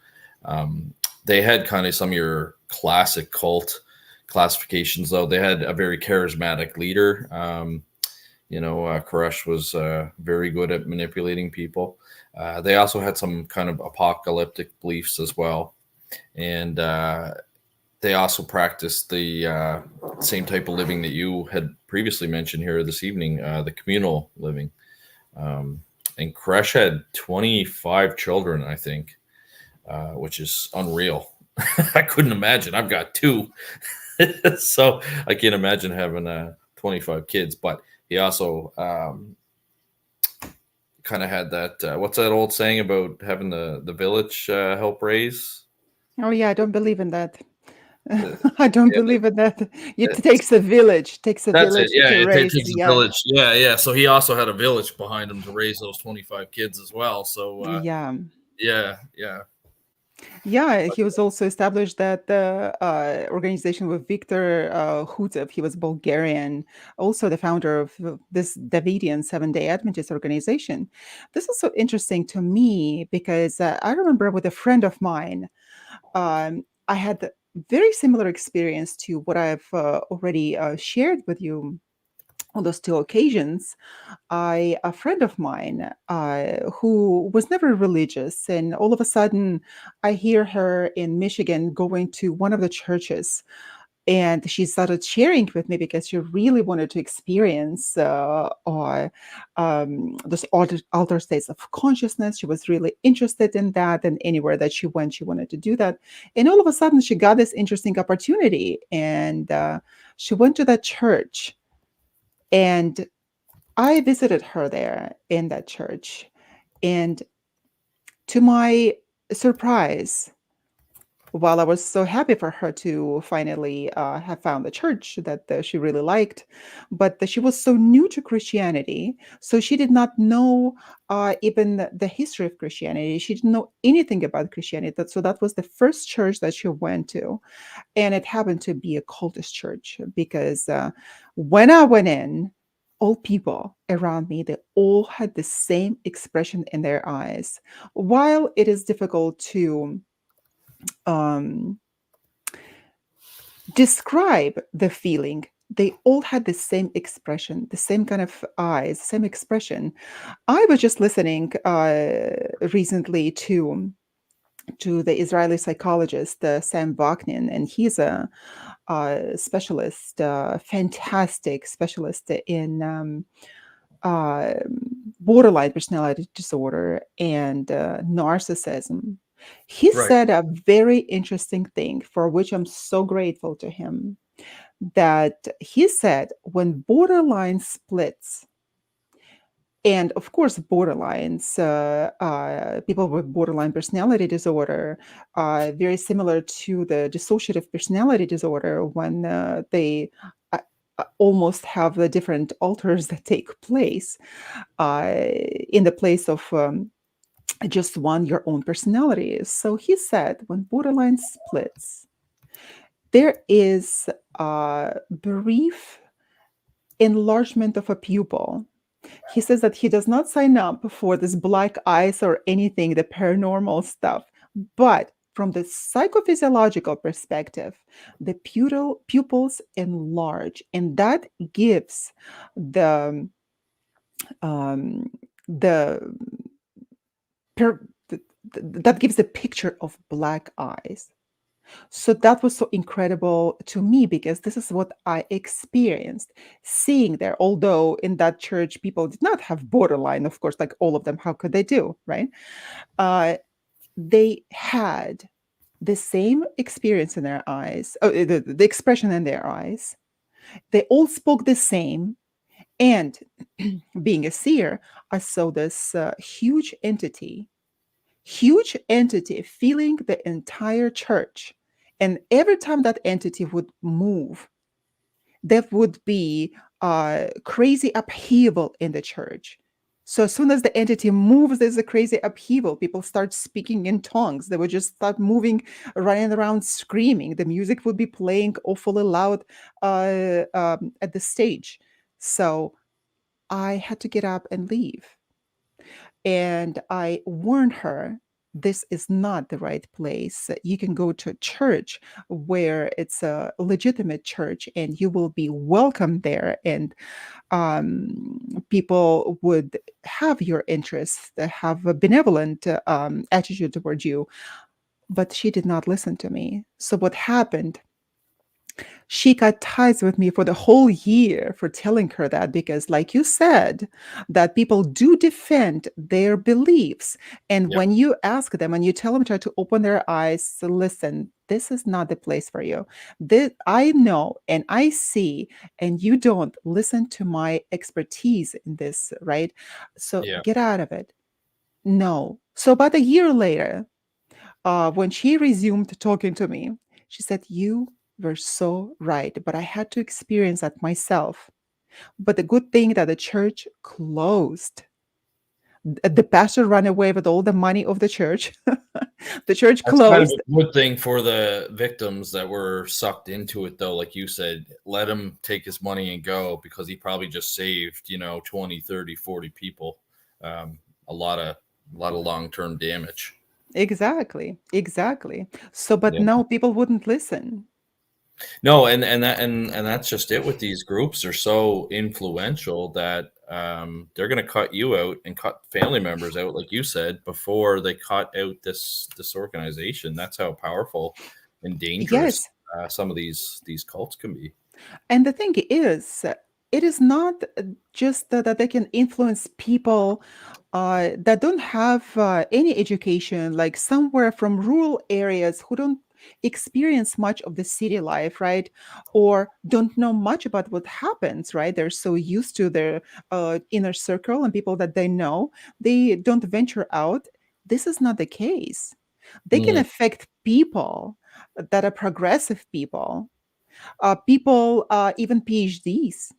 um, they had kind of some of your classic cult classifications, though. They had a very charismatic leader. Koresh was very good at manipulating people. They also had some kind of apocalyptic beliefs as well. And they also practiced the same type of living that you had previously mentioned here this evening, the communal living. Um, and Koresh had 25 children, I think, which is unreal. I couldn't imagine. I've got two. So I can't imagine having 25 kids. But he also kind of had that. What's that old saying about having the village help raise? Oh yeah, I don't believe in that. Uh, I don't yeah, believe in that. It it's, takes a village, takes a that's it. village Yeah, to it raise. takes a Yeah, village. Yeah, yeah. So he also had a village behind him to raise those 25 kids as well. So yeah. yeah, yeah. Yeah, he was also established that the organization with Viktor Hutev. He was Bulgarian, also the founder of this Davidian Seven-Day Adventist organization. This is so interesting to me because I remember with a friend of mine, I had a very similar experience to what I've already shared with you on those two occasions. A friend of mine who was never religious, and all of a sudden, I hear her in Michigan going to one of the churches, and she started sharing with me because she really wanted to experience those alter states of consciousness. She was really interested in that, and anywhere that she went, she wanted to do that. And all of a sudden, she got this interesting opportunity, and she went to that church, and I visited her there in that church, and to my surprise, while I was so happy for her to finally have found the church that she really liked, but that she was so new to Christianity, so she did not know even the history of Christianity. She didn't know anything about Christianity. So that was the first church that she went to, and it happened to be a cultist church because when I went in, all people around me, they all had the same expression in their eyes. While it is difficult to um, describe the feeling, they all had the same expression, the same kind of eyes, same expression. I was just listening recently to the Israeli psychologist Sam Vaknin, and he's a specialist, fantastic specialist in uh, borderline personality disorder and narcissism. He Right. said a very interesting thing for which I'm so grateful to him. That he said when borderline splits, and of course, borderlines, people with borderline personality disorder, very similar to the dissociative personality disorder when they almost have the different alters that take place in the place of just one your own personality. So he said when borderline splits, there is a brief enlargement of a pupil. He says that he does not sign up for this black eyes or anything, the paranormal stuff. But from the psychophysiological perspective, the pupils enlarge, and that gives the um, the, per, that gives the picture of black eyes. So that was so incredible to me because this is what I experienced seeing there. Although in that church, people did not have borderline, of course, like all of them. How could they do, right? Uh, they had the same experience in their eyes, the expression in their eyes. They all spoke the same. And being a seer, I saw this huge entity, huge entity filling the entire church. And every time that entity would move, there would be crazy upheaval in the church. So as soon as the entity moves, there's a crazy upheaval. People start speaking in tongues. They would just start moving, running around, screaming. The music would be playing awfully loud at the stage. So I had to get up and leave. And I warned her, this is not the right place. You can go to a church where it's a legitimate church and you will be welcome there. And people would have your interests, have a benevolent attitude toward you. But she did not listen to me. So what happened, she cut ties with me for the whole year for telling her that, because like you said, that people do defend their beliefs, and Yep. when you ask them and you tell them, try to open their eyes, so listen, this is not the place for you. This I know and I see, and you don't listen to my expertise in this, right? So Yeah. get out of it. No. So about a year later, when she resumed talking to me, she said, "You were so right, but I had to experience that myself. But the good thing that the church closed. The pastor ran away with all the money of the church. The church That's kind of closed." a good thing for the victims that were sucked into it, though. Like you said, let him take his money and go, because he probably just saved, 20, 30, 40 people. Um, a lot of long-term damage. Exactly, exactly. So, but Yeah. no, people wouldn't listen. No, and that's just it with these groups. They're so influential that they're going to cut you out and cut family members out, like you said, before they cut out this organization. That's how powerful and dangerous Yes. some of these cults can be. And the thing is, it is not just that they can influence people that don't have any education, like somewhere from rural areas who don't experience much of the city life, right? Or don't know much about what happens, right? They're so used to their inner circle and people that they know, they don't venture out. This is not the case. They can Mhm. affect people that are progressive people, people, even PhDs.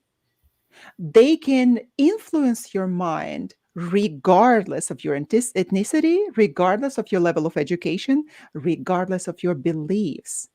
They can influence your mind regardless of your ethnicity, regardless of your level of education, regardless of your beliefs.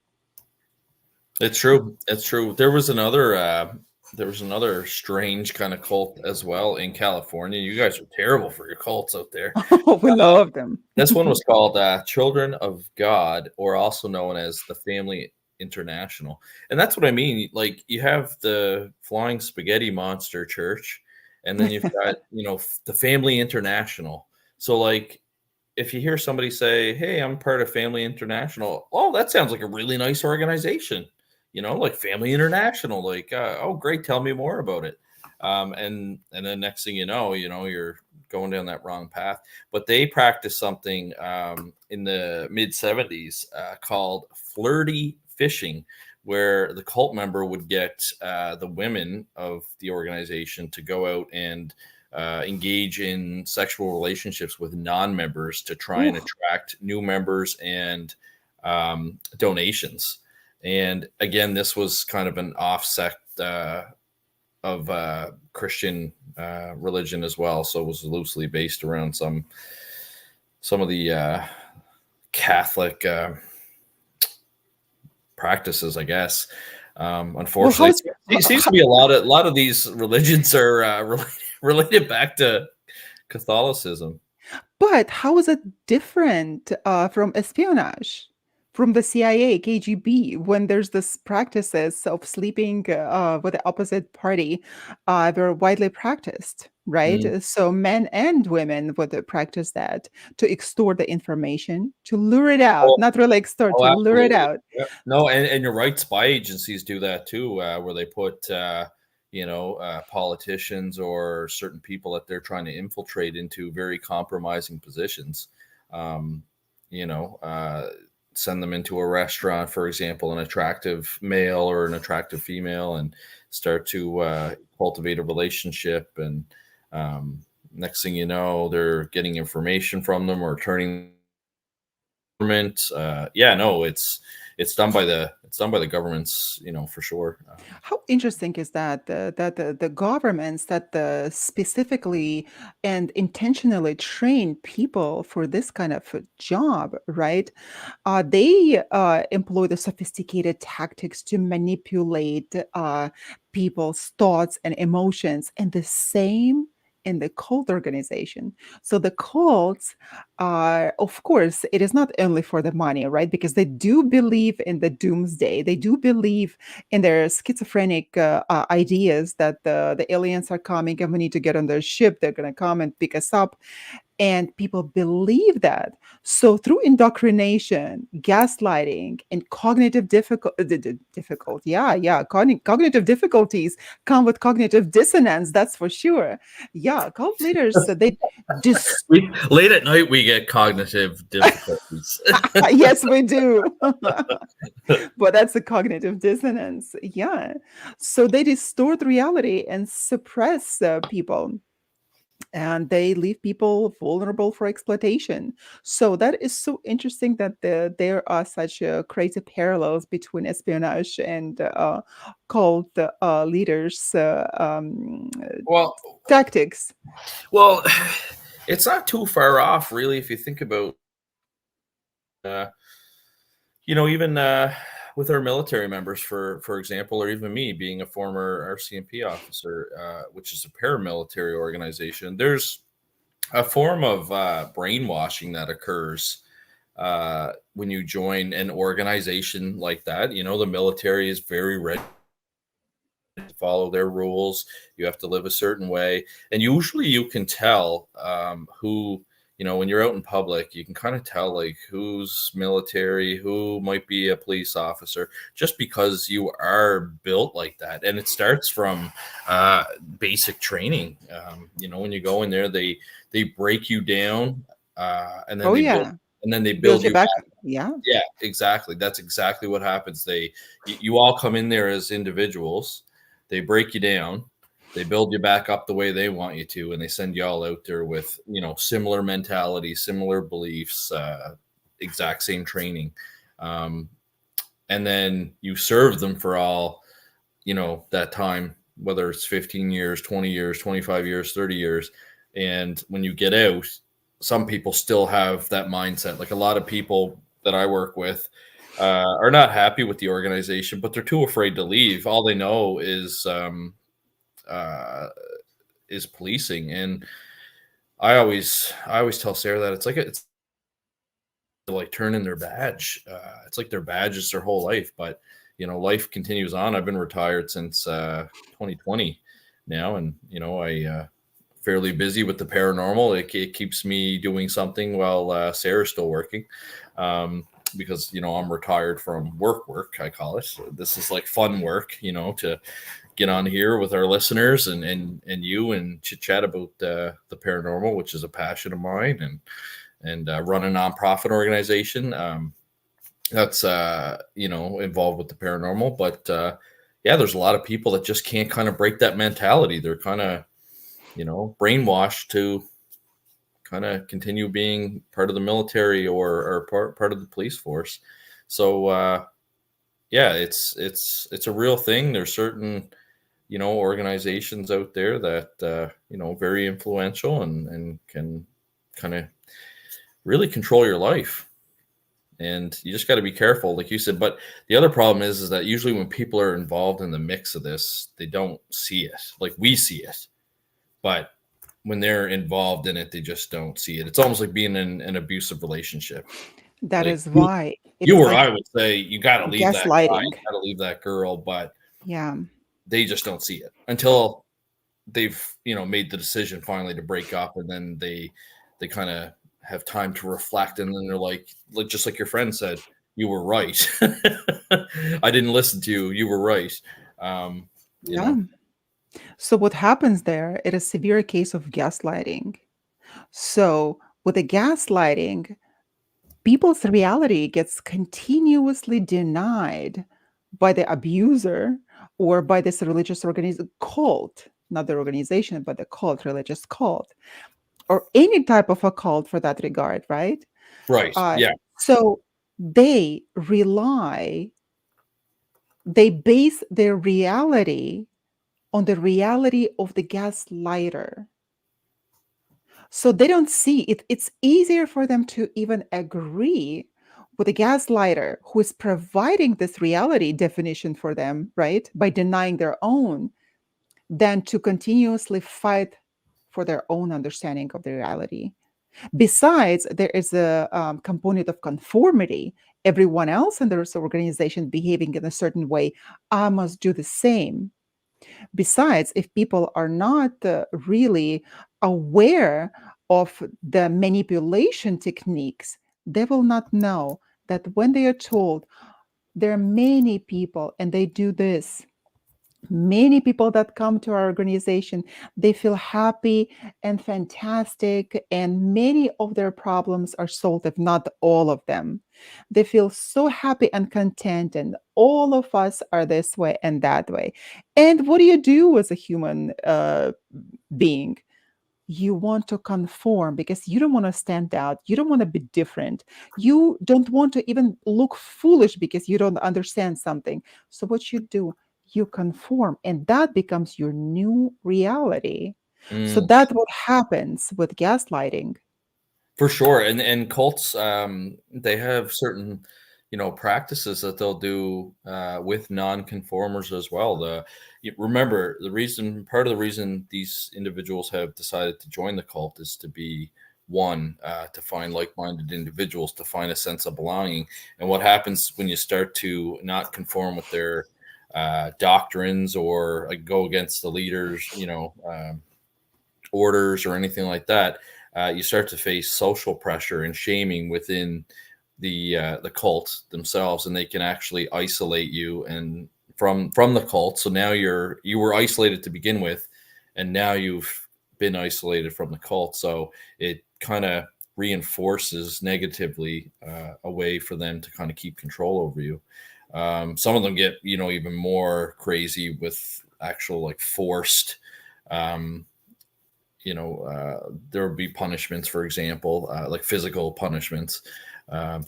It's true. It's true. There was another strange kind of cult as well in California. You guys are terrible for your cults out there. Oh, we love them. This one was called Children of God, or also known as the Family International. And that's what I mean. Like, you have the Flying Spaghetti Monster Church, and then you've got, the Family International. So, like, if you hear somebody say, "Hey, I'm part of Family International," oh, that sounds like a really nice organization, like Family International. Like, oh, great, tell me more about it. And then next thing you're going down that wrong path. But they practiced something in the mid '70s called flirty fishing, where the cult member would get the women of the organization to go out and engage in sexual relationships with non-members to try Ooh, and attract new members and donations. And again, this was kind of an offset of Christian religion as well, so it was loosely based around some of the Catholic practices, I guess. well, Unfortunately, it seems to be a lot of these religions are related back to Catholicism. but how is it different from espionage, from the CIA, KGB, when there's this practices of sleeping with the opposite party? They're widely practiced, right? Mm. So men and women would practice that to extort the information, to lure it out, Oh, not really extort, oh, to lure it absolutely. out. Yep. No, and you're right. Spy agencies do that too, where they put politicians or certain people that they're trying to infiltrate into very compromising positions. Um, you know, uh, Send them into a restaurant, for example, an attractive male or an attractive female, and start to cultivate a relationship. And next thing you know, they're getting information from them or turning government. Yeah, no, it's done by the governments, for sure. How interesting is that the governments that specifically and intentionally train people for this kind of job, right? They employ the sophisticated tactics to manipulate people's thoughts and emotions, and the same in the cult organization. So the cults are, of course, it is not only for the money, right? Because they do believe in the doomsday. They do believe in their schizophrenic ideas that the aliens are coming and we need to get on their ship. They're going to come and pick us up, and people believe that. So through indoctrination, gaslighting, and cognitive difficult, yeah, cognitive difficulties come with cognitive dissonance. That's for sure. Yeah, cult leaders they just Late at night, we get cognitive difficulties. yes, we do. But that's a cognitive dissonance. Yeah. So they distort reality and suppress people, and they leave people vulnerable for exploitation. So that is so interesting that there are such crazy parallels between espionage and cult leaders' well, tactics. well, it's not too far off, really, if you think about, uh, even with our military members, for example, or even me being a former RCMP officer, which is a paramilitary organization. There's a form of brainwashing that occurs when you join an organization like that. The military is very ready to follow their rules. You have to live a certain way, and usually you can tell who. When you're out in public, you can kind of tell like who's military, who might be a police officer, just because you are built like that. And it starts from basic training. When you go in there, they break you down, and then Oh they build yeah, and then they build build you you back. back. Yeah, Yeah, exactly. That's exactly what happens. You all come in there as individuals. They break you down. They build you back up the way they want you to, and they send you all out there with similar mentality, similar beliefs, exact same training, um, and then you serve them for all that time, whether it's 15 years, 20 years, 25 years, 30 years, and when you get out, some people still have that mindset. Like a lot of people that I work with are not happy with the organization, but they're too afraid to leave. All they know uh, is policing, and I always tell Sarah that it's like turning their badge. It's like their badge is their whole life, but life continues on. I've been retired since 2020 now, and I fairly busy with the paranormal. It keeps me doing something while Sarah's still working. Because I'm retired from work, I call it. So this is like fun work, to get on here with our listeners and you and chit chat about the paranormal, which is a passion of mine, and run a nonprofit organization that's involved with the paranormal. But yeah, there's a lot of people that just can't kind of break that mentality. They're kind of brainwashed to kind of continue being part of the military or part of the police force. So yeah, it's a real thing. There's certain organizations out there that very influential and can kind of really control your life, and you just got to be careful, like you said. But the other problem is that usually when people are involved in the mix of this, they don't see it like we see it, but when they're involved in it, they just don't see it. It's almost like being in an abusive relationship. that Like is why it you is or like I would say, you got to leave that guy, gaslighting. you got to leave that girl, but Yeah. they just don't see it until they've made the decision finally to break up, and then they kind of have time to reflect, and then they're like just like your friend said, you were right. I didn't listen to you, you were right. um you Yeah. know So what happens there? It is a severe case of gaslighting. So with the gaslighting, people's reality gets continuously denied by the abuser or by this religious cult, not the organization, but the cult, religious cult, or any type of a cult for that regard, right? right, Uh, yeah, So they rely, they base their reality on the reality of the gaslighter. So they don't see it. It's easier for them to even agree with the gaslighter who is providing this reality definition for them, right? By denying their own, than to continuously fight for their own understanding of the reality. Besides, there is a component of conformity. Everyone else in this organization behaving in a certain way, I must do the same. Besides, if people are not really aware of the manipulation techniques, they will not know that when they are told there are many people and they do this, many people that come to our organization, they feel happy and fantastic, and many of their problems are solved, if not all of them. They feel so happy and content, and all of us are this way and that way. And what do you do as a human being? You want to conform because you don't want to stand out. You don't want to be different. You don't want to even look foolish because you don't understand something. So, what you do, you conform, and that becomes your new reality. So, Mm. that's what happens with gaslighting. For sure, and cults, they have certain, practices that they'll do with non-conformers as well. Remember, part of the reason these individuals have decided to join the cult is to be one, to find like-minded individuals, to find a sense of belonging. And what happens when you start to not conform with their doctrines, or like go against the leaders, orders or anything like that, you start to face social pressure and shaming within the cult themselves, and they can actually isolate you and from the cult. So now you were isolated to begin with, and now you've been isolated from the cult. So it kind of reinforces negatively a way for them to kind of keep control over you. Some of them get even more crazy with actual like forced um, there would be punishments, for example, like physical punishments,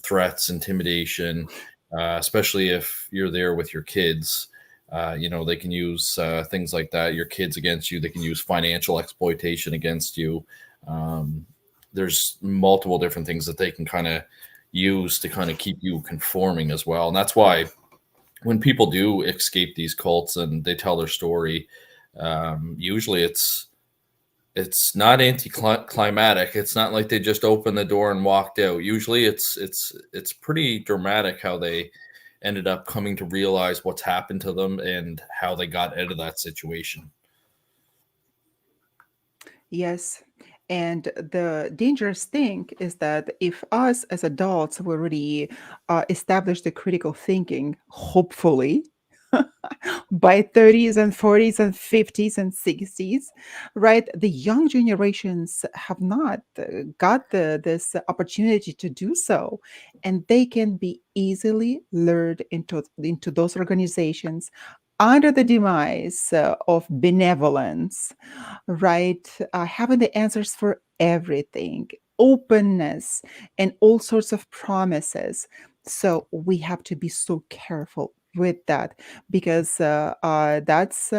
threats, intimidation, especially if you're there with your kids. They can use things like that, your kids against you. They can use financial exploitation against you. Um, there's multiple different things that they can kind of use to kind of keep you conforming as well. And that's why when people do escape these cults and they tell their story, usually it's not anticlimactic. It's not like they just opened the door and walked out. Usually it's pretty dramatic how they ended up coming to realize what's happened to them and how they got out of that situation. Yes. And the dangerous thing is that if us as adults we already establish the critical thinking, hopefully, by 30s and 40s and 50s and 60s, right? The young generations have not got this opportunity to do so, and they can be easily lured into those organizations under the demise of benevolence, right? Having the answers for everything, openness, and all sorts of promises. So we have to be so careful with that, because that's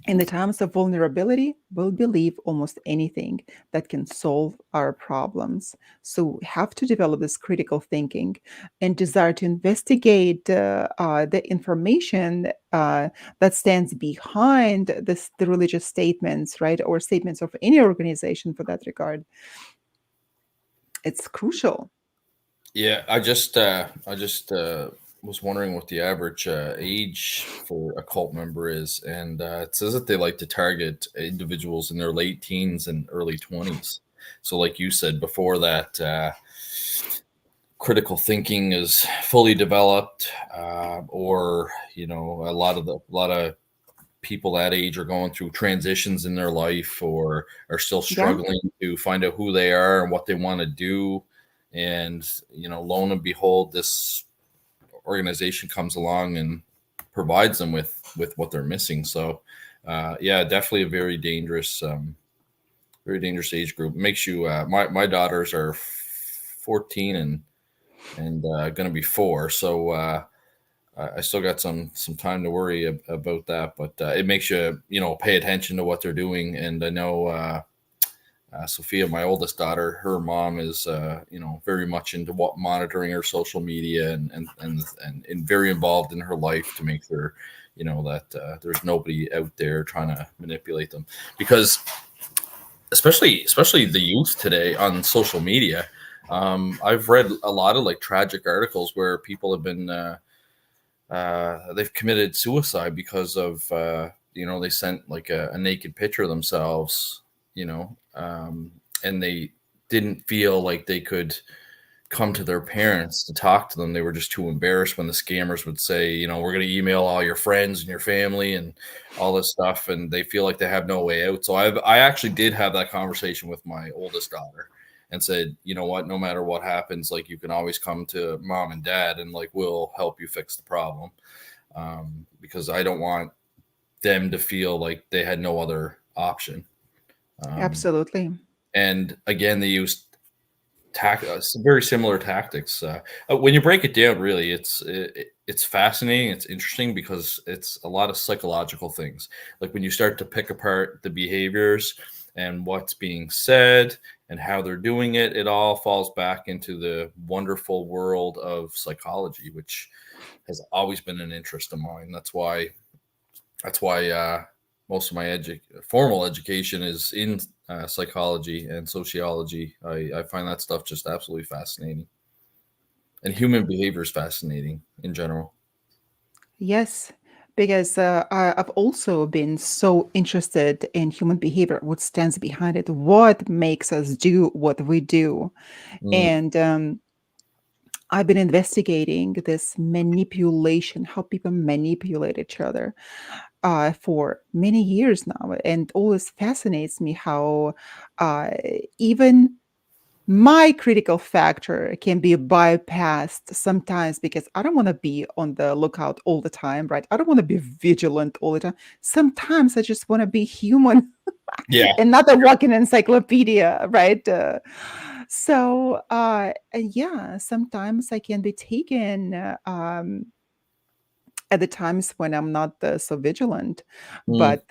in the times of vulnerability, we'll believe almost anything that can solve our problems. So we have to develop this critical thinking and desire to investigate the information that stands behind the religious statements, right, or statements of any organization for that regard. It's crucial. Yeah, I just was wondering what the average age for a cult member is, and it says that they like to target individuals in their late teens and early 20s. So, like you said before, that critical thinking is fully developed, or a lot of people that age are going through transitions in their life, or are still Yeah. struggling to find out who they are and what they want to do. And lo and behold, this organization comes along and provides them with what they're missing. So yeah, definitely a very dangerous age group. Makes you my daughters are 14 and and going to be 4. So I still got some time to worry about that, but it makes you pay attention to what they're doing. And I know Sophia, my oldest daughter, her mom is very much into monitoring her social media and very involved in her life to make sure that there's nobody out there trying to manipulate them, because especially the youth today on social media. I've read a lot of like tragic articles where people have been they've committed suicide because of they sent like a naked picture of themselves, and they didn't feel like they could come to their parents to talk to them. They were just too embarrassed when the scammers would say, we're going to email all your friends and your family and all this stuff, and they feel like they have no way out. So I actually did have that conversation with my oldest daughter and said, you know what, no matter what happens, like you can always come to mom and dad, and like we'll help you fix the problem, because I don't want them to feel like they had no other option. Um, Absolutely. and again, they used some very similar tactics. When you break it down, really, it's fascinating. It's interesting because it's a lot of psychological things. Like when you start to pick apart the behaviors and what's being said and how they're doing it, it all falls back into the wonderful world of psychology, which has always been an interest of mine. That's why most of my formal education is in psychology and sociology. I find that stuff just absolutely fascinating, and human behavior is fascinating in general. Yes, because I've also been so interested in human behavior, what stands behind it, what makes us do what we do. Mm, And I've been investigating this manipulation, how people manipulate each other for many years now. And always fascinates me how uh, even my critical factor can be bypassed sometimes because I don't want to be on the lookout all the time, right? I don't want to be vigilant all the time. Sometimes I just want to be human yeah. and not a walking encyclopedia, right? Yeah, sometimes I can be taken at the times when I'm not so vigilant. Mm, But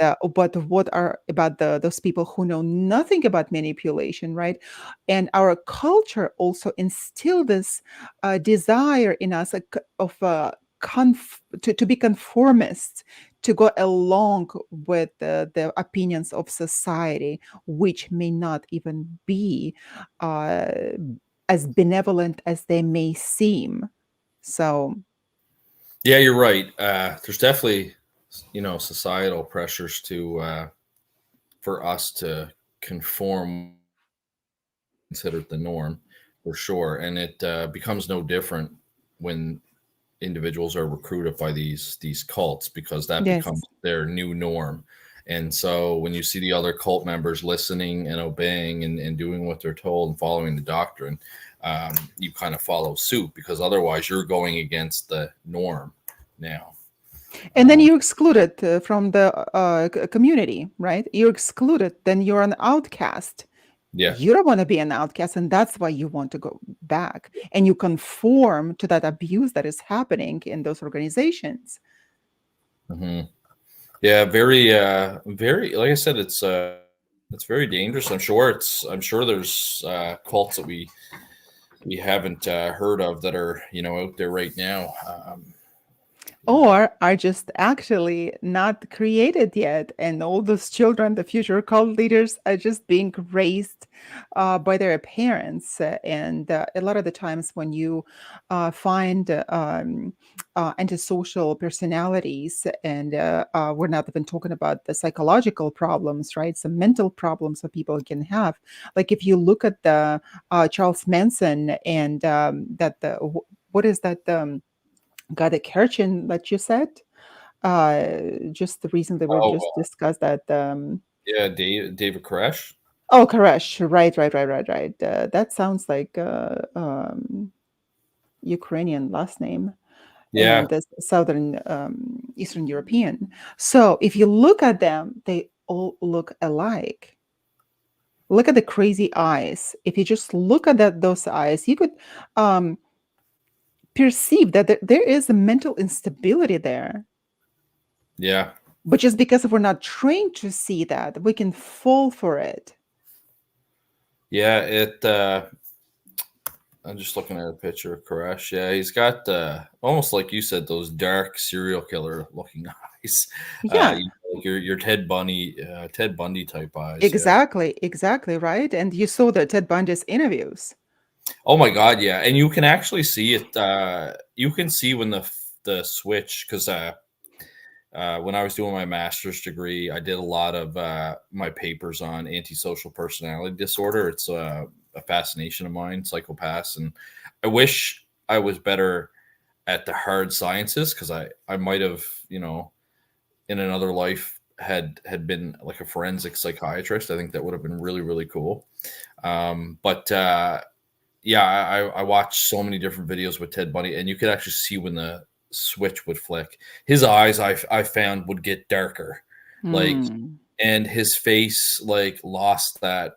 what are about those people who know nothing about manipulation, right? And our culture also instill this desire in us to be conformists, to go along with the opinions of society, which may not even be uh, as benevolent as they may seem. So, yeah, you're right. There's definitely societal pressures to for us to conform considered the norm for sure, and it becomes no different when individuals are recruited by these cults, because that becomes yes. their new norm. And so when you see the other cult members listening and obeying and doing what they're told and following the doctrine, you kind of follow suit, because otherwise you're going against the norm now. And then um, you're excluded from the community, right? You're excluded, then you're an outcast. yeah. You don't want to be an outcast, and that's why you want to go back and you conform to that abuse that is happening in those organizations. Hmm. Yeah, very, like I said, it's very dangerous. I'm sure there's cults that we haven't heard of that are out there right now. You know. Or are just actually not created yet. And all those children, the future cult leaders, are just being raised by their parents. And a lot of the times, when you find antisocial personalities, and we're not even talking about the psychological problems, right? Some mental problems that people can have. Like if you look at the Charles Manson and what is that? Got a Kirchen that you said. Just recently we Oh, just discussed that. yeah, David Koresh. Oh, Koresh. Right, right, right, right, right. That sounds like Ukrainian last name, Yeah. and the Southern Eastern European. So if you look at them, they all look alike. Look at the crazy eyes. If you just look at those eyes, you could. perceive that there is a mental instability there. Yeah. But just because we're not trained to see that, we can fall for it. Yeah, I'm just looking at a picture of Koresh. Yeah, he's got almost like you said, those dark serial killer looking eyes. Yeah, Like your Ted Bundy type eyes. Yeah. exactly, exactly, right? And you saw the Ted Bundy's interviews. Oh my God, yeah, and you can actually see it. You can see when the switch, because when I was doing my master's degree, I did a lot of my papers on antisocial personality disorder. It's a fascination of mine, psychopaths, and I wish I was better at the hard sciences, because I might have, in another life, had been like a forensic psychiatrist. I think that would have been really, really cool. But yeah, I watched so many different videos with Ted Bundy, and you could actually see when the switch would flick. His eyes, I found, would get darker, like, Hmm. and his face like lost that,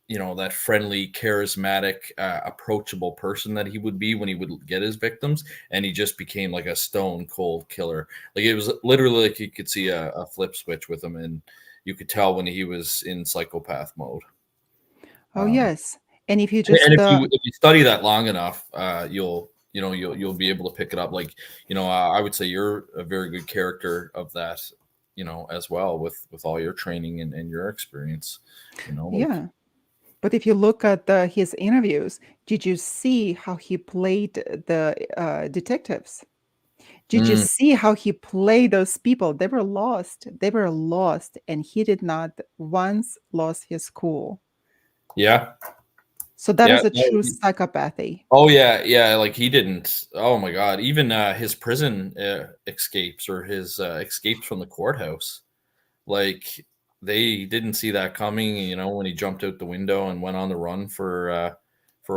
that friendly, charismatic, approachable person that he would be when he would get his victims, and he just became like a stone cold killer. Like, it was literally like you could see a flip switch with him, and you could tell when he was in psychopath mode. Oh, Um, yes. And if you and just if you study that long enough, you'll be able to pick it up. Like, I would say you're a very good character of that, as well, with all your training and your experience. Like, yeah. But if you look at his interviews, did you see how he played the detectives? Did you mm, see how he played those people? They were lost. They were lost, and he did not once lost his cool. yeah, So that yeah. is a No, true psychopathy. oh yeah, yeah. Like, he didn't. Oh my God. Even his prison escapes, or his escapes from the courthouse. Like, they didn't see that coming. When he jumped out the window and went on the run for a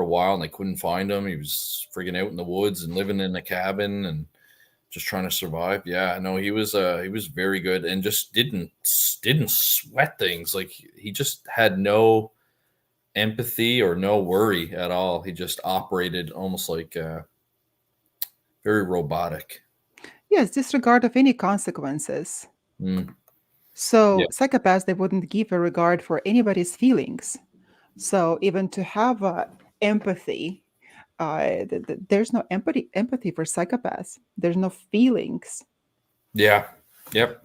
while, and they couldn't find him. He was frigging out in the woods and living in a cabin and just trying to survive. Yeah, no, he was very good, and just didn't sweat things. Like, he just had no empathy or no worry at all. He just operated almost like very robotic. Yes, disregard of any consequences. Mm, So yeah, psychopaths, they wouldn't give a regard for anybody's feelings. So even to have empathy, there's no empathy for psychopaths. There's no feelings. yeah, yep.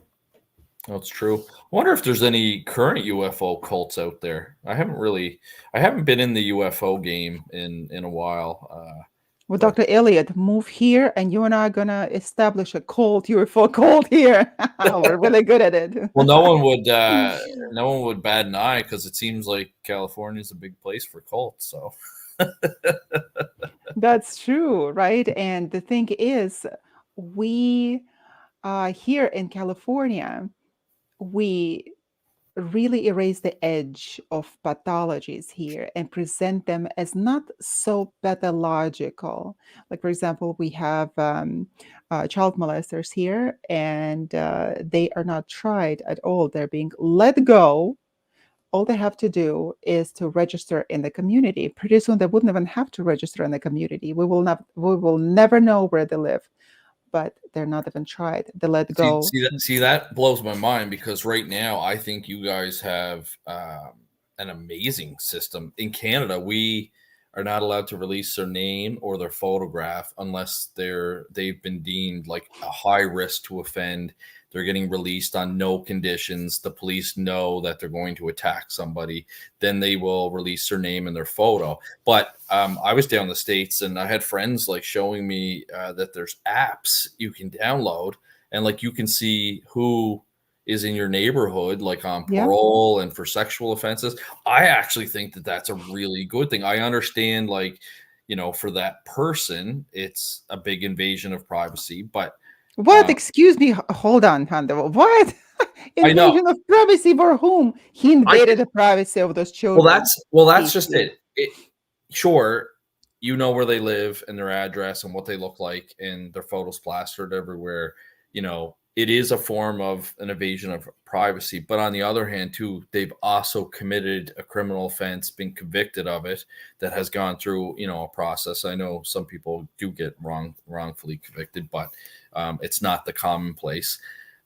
That's true. I wonder if there's any current UFO cults out there. I haven't been in the UFO game in a while. Well, But Dr. Elliott, move here, and you and I are gonna establish a cult, UFO cult here. We're really good at it. well, no one would bat an eye, because it seems like California is a big place for cults. So That's true, right? And the thing is, we here in California, we really erase the edge of pathologies here and present them as not so pathological. Like, for example, we have child molesters here, and they are not tried at all. They're being let go. All they have to do is to register in the community. Pretty soon, they wouldn't even have to register in the community. We will never know where they live, but they're not even tried. They let go. see that blows my mind, because right now I think you guys have an amazing system in Canada. We are not allowed to release their name or their photograph unless they've been deemed like a high risk to offend. They're getting released on no conditions. The police know that they're going to attack somebody, then they will release their name and their photo. But I was down in the States, and I had friends like showing me that there's apps you can download, and like you can see who is in your neighborhood, like on Yeah. parole and for sexual offenses. I actually think that that's a really good thing. I understand, like, for that person, it's a big invasion of privacy, but What? um, Excuse me. Hold on, Hannah. What? I know. Invasion of privacy for whom? He I invaded the privacy of those Well, children. that's just PC. it. Sure, you know where they live and their address and what they look like, and their photos plastered everywhere. it is a form of an invasion of privacy. But on the other hand, too, they've also committed a criminal offense, been convicted of it, that has gone through, a process. I know some people do get wrongfully convicted, but it's not the commonplace.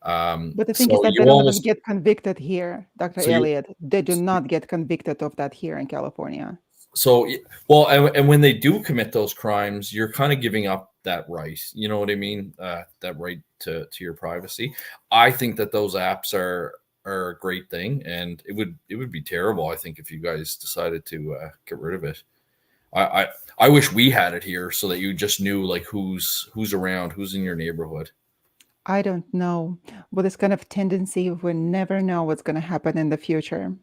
But the thing is So that you they don't even almost get convicted here, Dr. so you Elliott. They do not get convicted of that here in California. So, well, and when they do commit those crimes, you're kind of giving up that right. You know what I mean? That right to your privacy. I think that those apps are a great thing, and it would be terrible, I think, if you guys decided to get rid of it. I, I I wish we had it here so that you just knew like who's around, who's in your neighborhood. I don't know. With this kind of tendency, we never know what's going to happen in the future.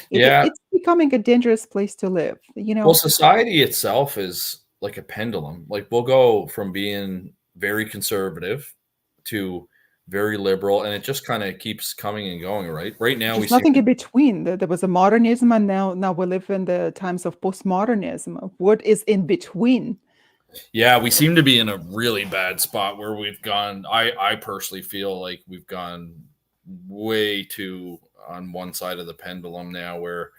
Yeah. It's becoming a dangerous place to live. Well, society itself is like a pendulum. Like we'll go from being very conservative to very liberal, and it just kind of keeps coming and going. Right now, we There's seem nothing to, in between. There was a modernism, and now we live in the times of postmodernism. What is in between? yeah, we seem to be in a really bad spot where we've gone. I personally feel like we've gone way too on one side of the pendulum now, where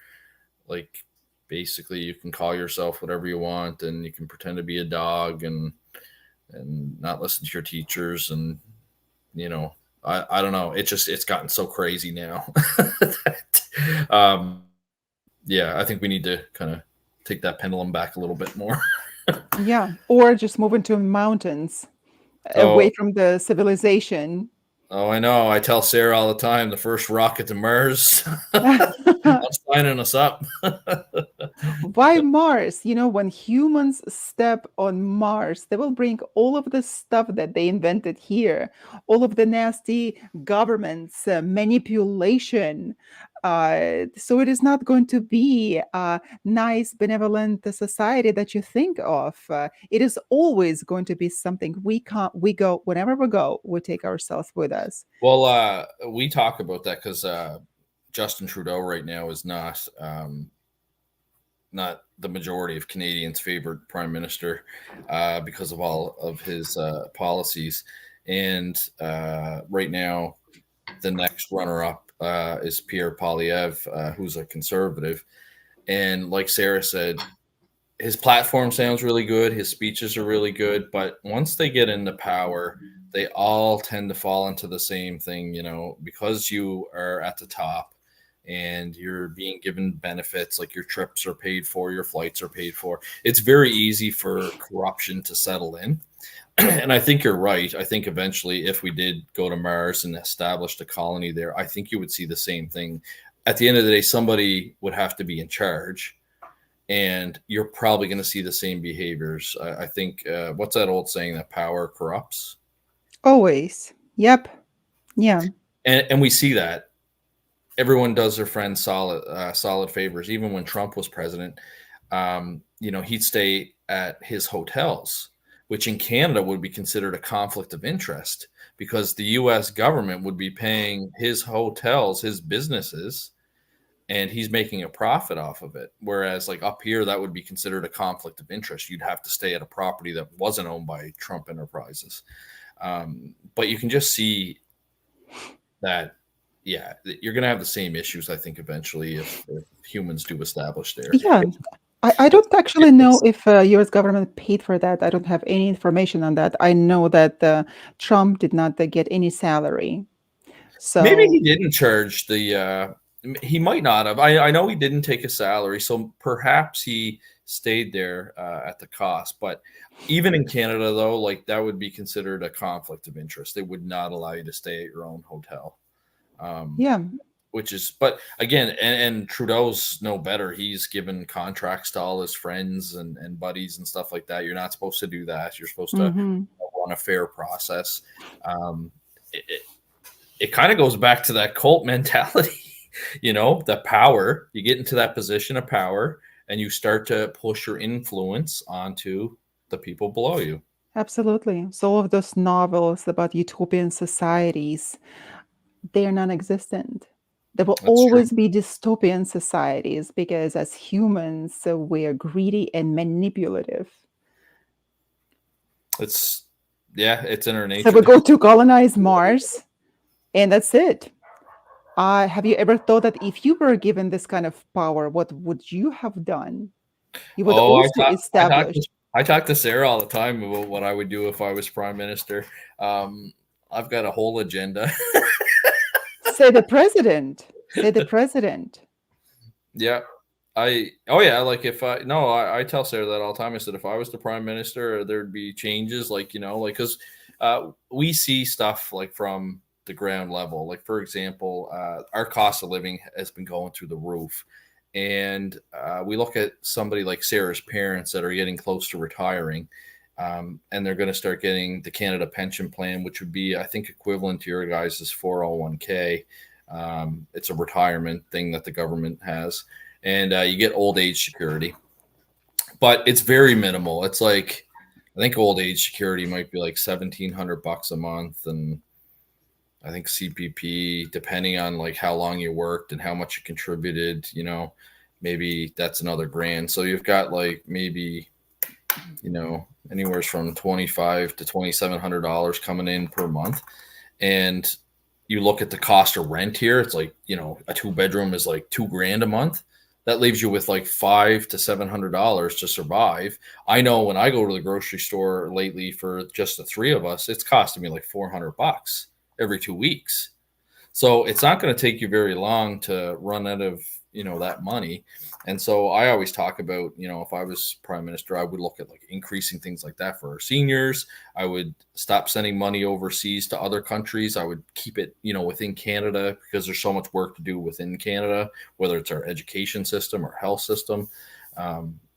like basically you can call yourself whatever you want, and you can pretend to be a dog and not listen to your teachers, and you know I don't know, it's gotten so crazy now. um yeah, I think we need to kind of take that pendulum back a little bit more. Yeah, or just move into mountains, oh away from the civilization. oh, I know, I tell Sarah all the time, the first rocket to Mars. I'm signing us up. Why Mars? When humans step on Mars, they will bring all of the stuff that they invented here, all of the nasty governments, manipulation. So it is not going to be a nice, benevolent society that you think of. It is always going to be something we can't. We go whenever we go. We take ourselves with us. Well, we talk about that because Justin Trudeau right now is not the majority of Canadians' favorite prime minister because of all of his policies. And right now, the next runner-up is Pierre Poilievre, who's a conservative. And like Sarah said, his platform sounds really good. His speeches are really good. But once they get into power, they all tend to fall into the same thing, because you are at the top and you're being given benefits, like your trips are paid for, your flights are paid for. It's very easy for corruption to settle in. And I think you're right. I think eventually, if we did go to Mars and established a colony there, I think you would see the same thing. At the end of the day, somebody would have to be in charge, and you're probably going to see the same behaviors. I think, what's that old saying, that power corrupts? Always. Yep. Yeah. And we see that everyone does their friends solid favors. Even when Trump was president, he'd stay at his hotels, which in Canada would be considered a conflict of interest because the U.S. government would be paying his hotels, his businesses, and he's making a profit off of it. Whereas, like up here, that would be considered a conflict of interest. You'd have to stay at a property that wasn't owned by Trump Enterprises. But you can just see that, yeah, you're going to have the same issues, I think, eventually if humans do establish there. Yeah. I don't actually know It's, if U.S. government paid for that. I don't have any information on that. I know that Trump did not get any salary. maybe he So didn't charge he might not have. I know he didn't take a salary, so perhaps he stayed there at the cost. But even in Canada, though, like that would be considered a conflict of interest. They would not allow you to stay at your own hotel. Um, yeah, which is, but again, and Trudeau's no better. He's given contracts to all his friends and buddies and stuff like that. You're not supposed to do that. You're supposed to hmm, run a fair process. Um, it kind of goes back to that cult mentality, the power. You get into that position of power and you start to push your influence onto the people below you. absolutely. So all of those novels about utopian societies, they are non-existent. There will That's true. always be dystopian societies because as humans, we are greedy and manipulative. It's Yeah, it's in our So nature we to go have. to colonize Mars, and that's it. Have you ever thought that if you were given this kind of power, what would you have done? You would Oh, also establish, I talk to Sarah all the time about what I would do if I was prime minister. I've got a whole agenda. say the president, say the president. Yeah. Oh yeah, like if I no, I tell Sarah that all the time. I said if I was the prime minister, there'd be changes, like, like, because we see stuff like from the ground level. Like, for example, our cost of living has been going through the roof, and we look at somebody like Sarah's parents that are getting close to retiring, and they're going to start getting the Canada Pension Plan, which would be, I think, equivalent to your guys' 401k. It's a retirement thing that the government has, and you get old age security, but it's very minimal. It's like, I think old age security might be like $1,700 a month, and I think CPP, depending on like how long you worked and how much you contributed, maybe that's another grand. So you've got like maybe anywhere from 25 to $2,700 coming in per month, and you look at the cost of rent here, it's like, a two-bedroom is like 2 grand a month. That leaves you with like $500 to $700 to survive. I know when I go to the grocery store lately for just the three of us, it's costing me like $400 every 2 weeks. So it's not going to take you very long to run out of, that money. And so I always talk about, if I was prime minister, I would look at like increasing things like that for our seniors. I would stop sending money overseas to other countries. I would keep it, within Canada, because there's so much work to do within Canada, whether it's our education system or health system.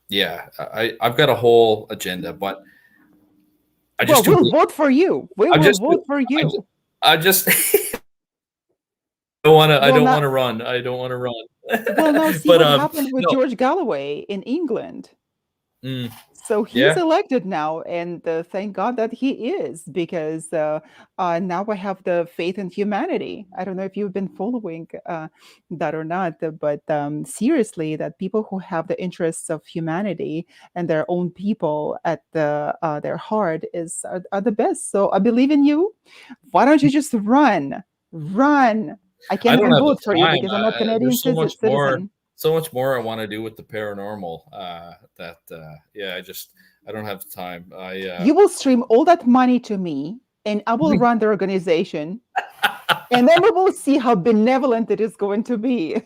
Yeah, I've got a whole agenda, but I Well, just do. we'll vote for you. We I will just, vote for I just, you. I just don't want to. I Well, don't now, want to run. I don't want to well, run. now see But what happened with no. George Galloway in England. Mm, So he's yeah. elected now, and thank God that he is, because now I have the faith in humanity. I don't know if you've been following that or not, but seriously, that people who have the interests of humanity and their own people at their heart are the best. So I believe in you. Why don't you just run, run? I I can't don't even have the vote for you time. because I'm not Canadian There's citizen. so much more I want to do with the paranormal. That yeah, I don't have the time. You will stream all that money to me, and I will run the organization, and then we will see how benevolent it is going to be.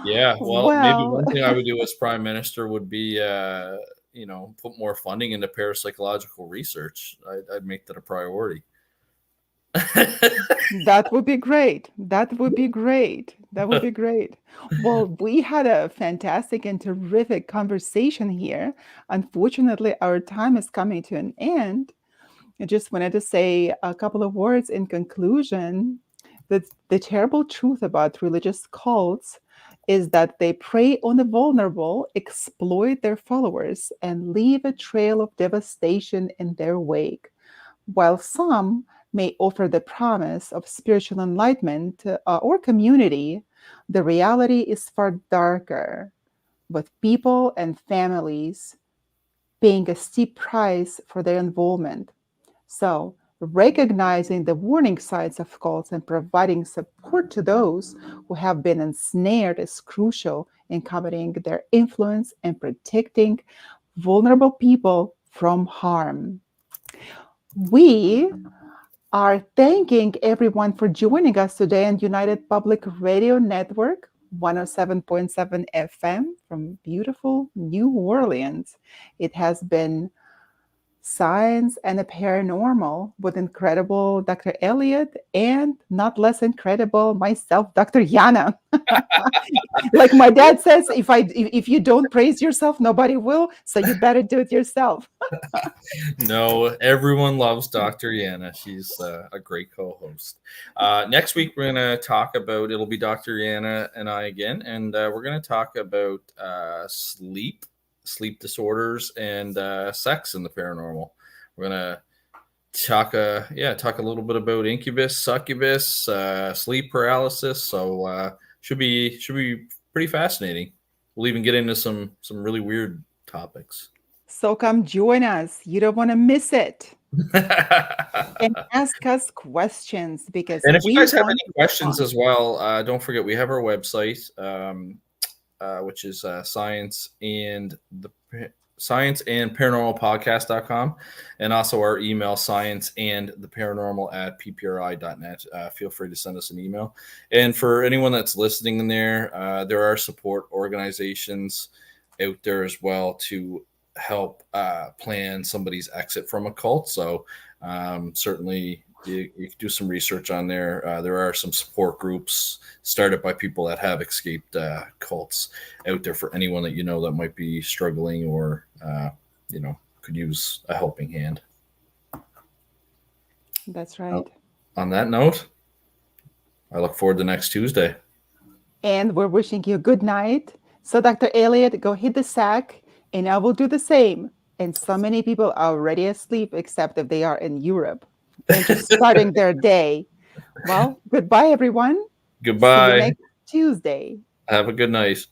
Yeah. Well, maybe Well, one thing I would do as prime minister would be, put more funding into parapsychological research. I'd make that a priority. that would be great. That would be great. That would be great. Well, we had a fantastic and terrific conversation here. Unfortunately, our time is coming to an end. I just wanted to say a couple of words in conclusion. The terrible truth about religious cults is that they prey on the vulnerable, exploit their followers, and leave a trail of devastation in their wake. While some may offer the promise of spiritual enlightenment or community, the reality is far darker, with people and families paying a steep price for their involvement. So, recognizing the warning signs of cults and providing support to those who have been ensnared is crucial in combating their influence and protecting vulnerable people from harm. We are thanking everyone for joining us today on United Public Radio Network 107.7 FM from beautiful New Orleans. It has been Science and the Paranormal with incredible Dr. Elliott and not less incredible myself, Dr. Yana. Like my dad says, if you don't praise yourself, nobody will. So you better do it yourself. No, everyone loves Dr. Yana. She's a great co-host. Next week we're gonna talk about. It'll be Dr. Yana and I again, and we're gonna talk about sleep disorders, and sex in the paranormal. We're gonna talk a little bit about incubus, succubus, sleep paralysis. So should be pretty fascinating. We'll even get into some really weird topics. So come join us. You don't want to miss it. And And ask us questions because if you we guys have want any to be questions fun. as well, don't forget we have our website, which is science and paranormal podcast.com, and also our email science and the paranormal at ppri.net. Feel free to send us an email. And for anyone that's listening in there are support organizations out there as well to help plan somebody's exit from a cult. So certainly you can do some research on there. There are some support groups started by people that have escaped cults out there for anyone that you know that might be struggling or could use a helping hand. That's Uh, right. on that note, I look forward to next Tuesday. And we're wishing you good night. So, Dr. Elliott, go hit the sack, and I will do the same. And so many people are already asleep, except if they are in Europe and just starting their day. Well, goodbye, everyone. See you Goodbye. next Tuesday. Have a good night.